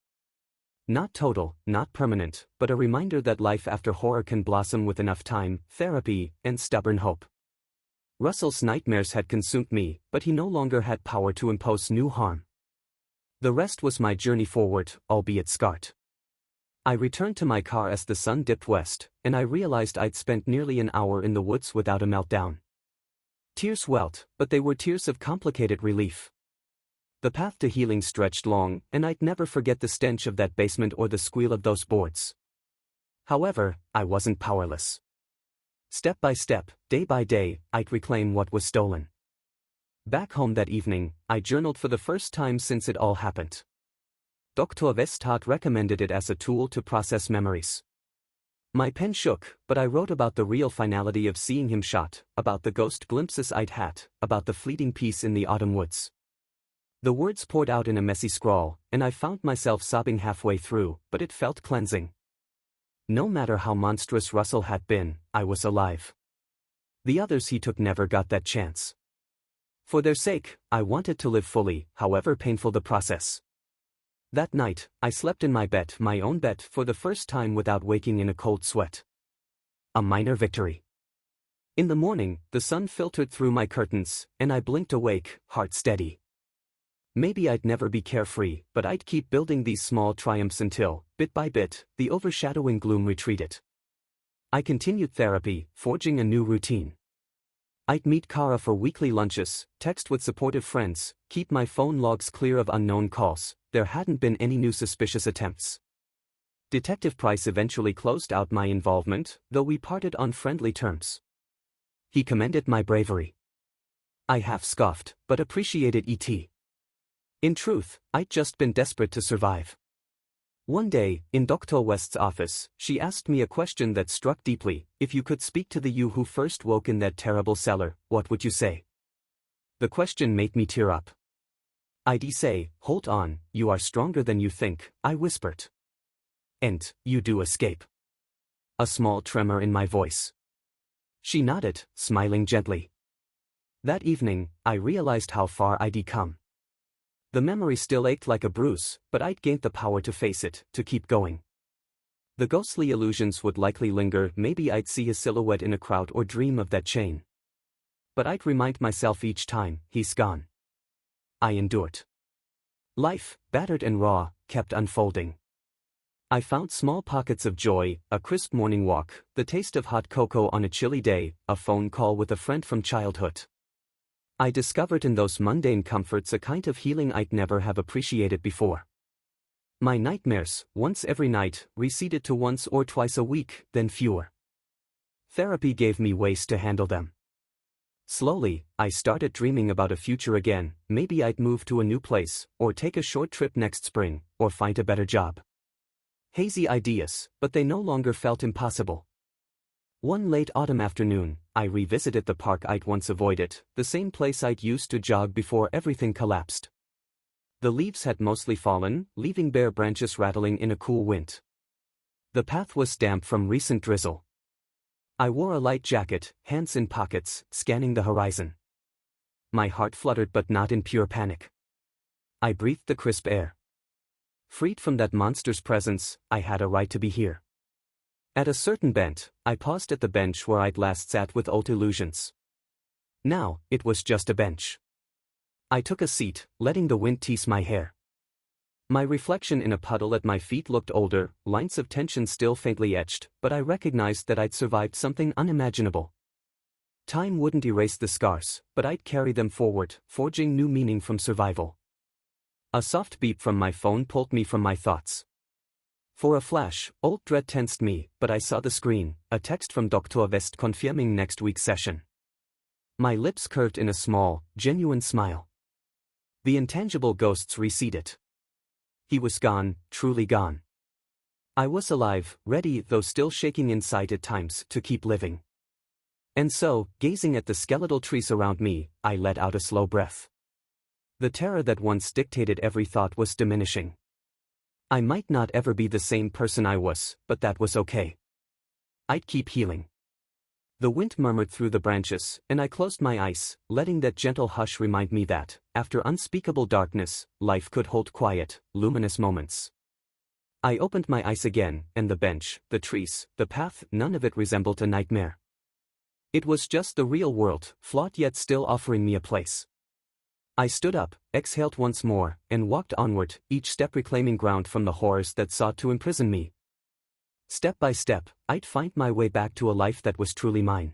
Not total, not permanent, but a reminder that life after horror can blossom with enough time, therapy, and stubborn hope. Russell's nightmares had consumed me, but he no longer had power to impose new harm. The rest was my journey forward, albeit scarred. I returned to my car as the sun dipped west, and I realized I'd spent nearly an hour in the woods without a meltdown. Tears welled, but they were tears of complicated relief. The path to healing stretched long, and I'd never forget the stench of that basement or the squeal of those boards. However, I wasn't powerless. Step by step, day by day, I'd reclaim what was stolen. Back home that evening, I journaled for the first time since it all happened. Dr. Westhardt recommended it as a tool to process memories. My pen shook, but I wrote about the real finality of seeing him shot, about the ghost glimpses I'd had, about the fleeting peace in the autumn woods. The words poured out in a messy scrawl, and I found myself sobbing halfway through, but it felt cleansing. No matter how monstrous Russell had been, I was alive. The others he took never got that chance. For their sake, I wanted to live fully, however painful the process. That night, I slept in my own bed, for the first time without waking in a cold sweat. A minor victory. In the morning, the sun filtered through my curtains, and I blinked awake, heart steady. Maybe I'd never be carefree, but I'd keep building these small triumphs until, bit by bit, the overshadowing gloom retreated. I continued therapy, forging a new routine. I'd meet Kara for weekly lunches, text with supportive friends, keep my phone logs clear of unknown calls. There hadn't been any new suspicious attempts. Detective Price eventually closed out my involvement, though we parted on friendly terms. He commended my bravery. I half scoffed, but appreciated it. In truth, I'd just been desperate to survive. One day, in Dr. West's office, she asked me a question that struck deeply. If you could speak to the you who first woke in that terrible cellar, what would you say? The question made me tear up. I'd say, hold on, you are stronger than you think, I whispered. And, you do escape. A small tremor in my voice. She nodded, smiling gently. That evening, I realized how far I'd come. The memory still ached like a bruise, but I'd gained the power to face it, to keep going. The ghostly illusions would likely linger, maybe I'd see his silhouette in a crowd or dream of that chain. But I'd remind myself each time, he's gone. I endured. Life, battered and raw, kept unfolding. I found small pockets of joy, a crisp morning walk, the taste of hot cocoa on a chilly day, a phone call with a friend from childhood. I discovered in those mundane comforts a kind of healing I'd never have appreciated before. My nightmares, once every night, receded to once or twice a week, then fewer. Therapy gave me ways to handle them. Slowly, I started dreaming about a future again. Maybe I'd move to a new place, or take a short trip next spring, or find a better job. Hazy ideas, but they no longer felt impossible. One late autumn afternoon, I revisited the park I'd once avoided, the same place I'd used to jog before everything collapsed. The leaves had mostly fallen, leaving bare branches rattling in a cool wind. The path was damp from recent drizzle. I wore a light jacket, hands in pockets, scanning the horizon. My heart fluttered but not in pure panic. I breathed the crisp air. Freed from that monster's presence, I had a right to be here. At a certain bend, I paused at the bench where I'd last sat with old illusions. Now, it was just a bench. I took a seat, letting the wind tease my hair. My reflection in a puddle at my feet looked older, lines of tension still faintly etched, but I recognized that I'd survived something unimaginable. Time wouldn't erase the scars, but I'd carry them forward, forging new meaning from survival. A soft beep from my phone pulled me from my thoughts. For a flash, old dread tensed me, but I saw the screen, a text from Dr. West confirming next week's session. My lips curved in a small, genuine smile. The intangible ghosts receded. He was gone, truly gone. I was alive, ready though still shaking inside at times to keep living. And so, gazing at the skeletal trees around me, I let out a slow breath. The terror that once dictated every thought was diminishing. I might not ever be the same person I was, but that was okay. I'd keep healing. The wind murmured through the branches, and I closed my eyes, letting that gentle hush remind me that, after unspeakable darkness, life could hold quiet, luminous moments. I opened my eyes again, and the bench, the trees, the path, none of it resembled a nightmare. It was just the real world, flawed yet still offering me a place. I stood up, exhaled once more, and walked onward, each step reclaiming ground from the horrors that sought to imprison me. Step by step, I'd find my way back to a life that was truly mine.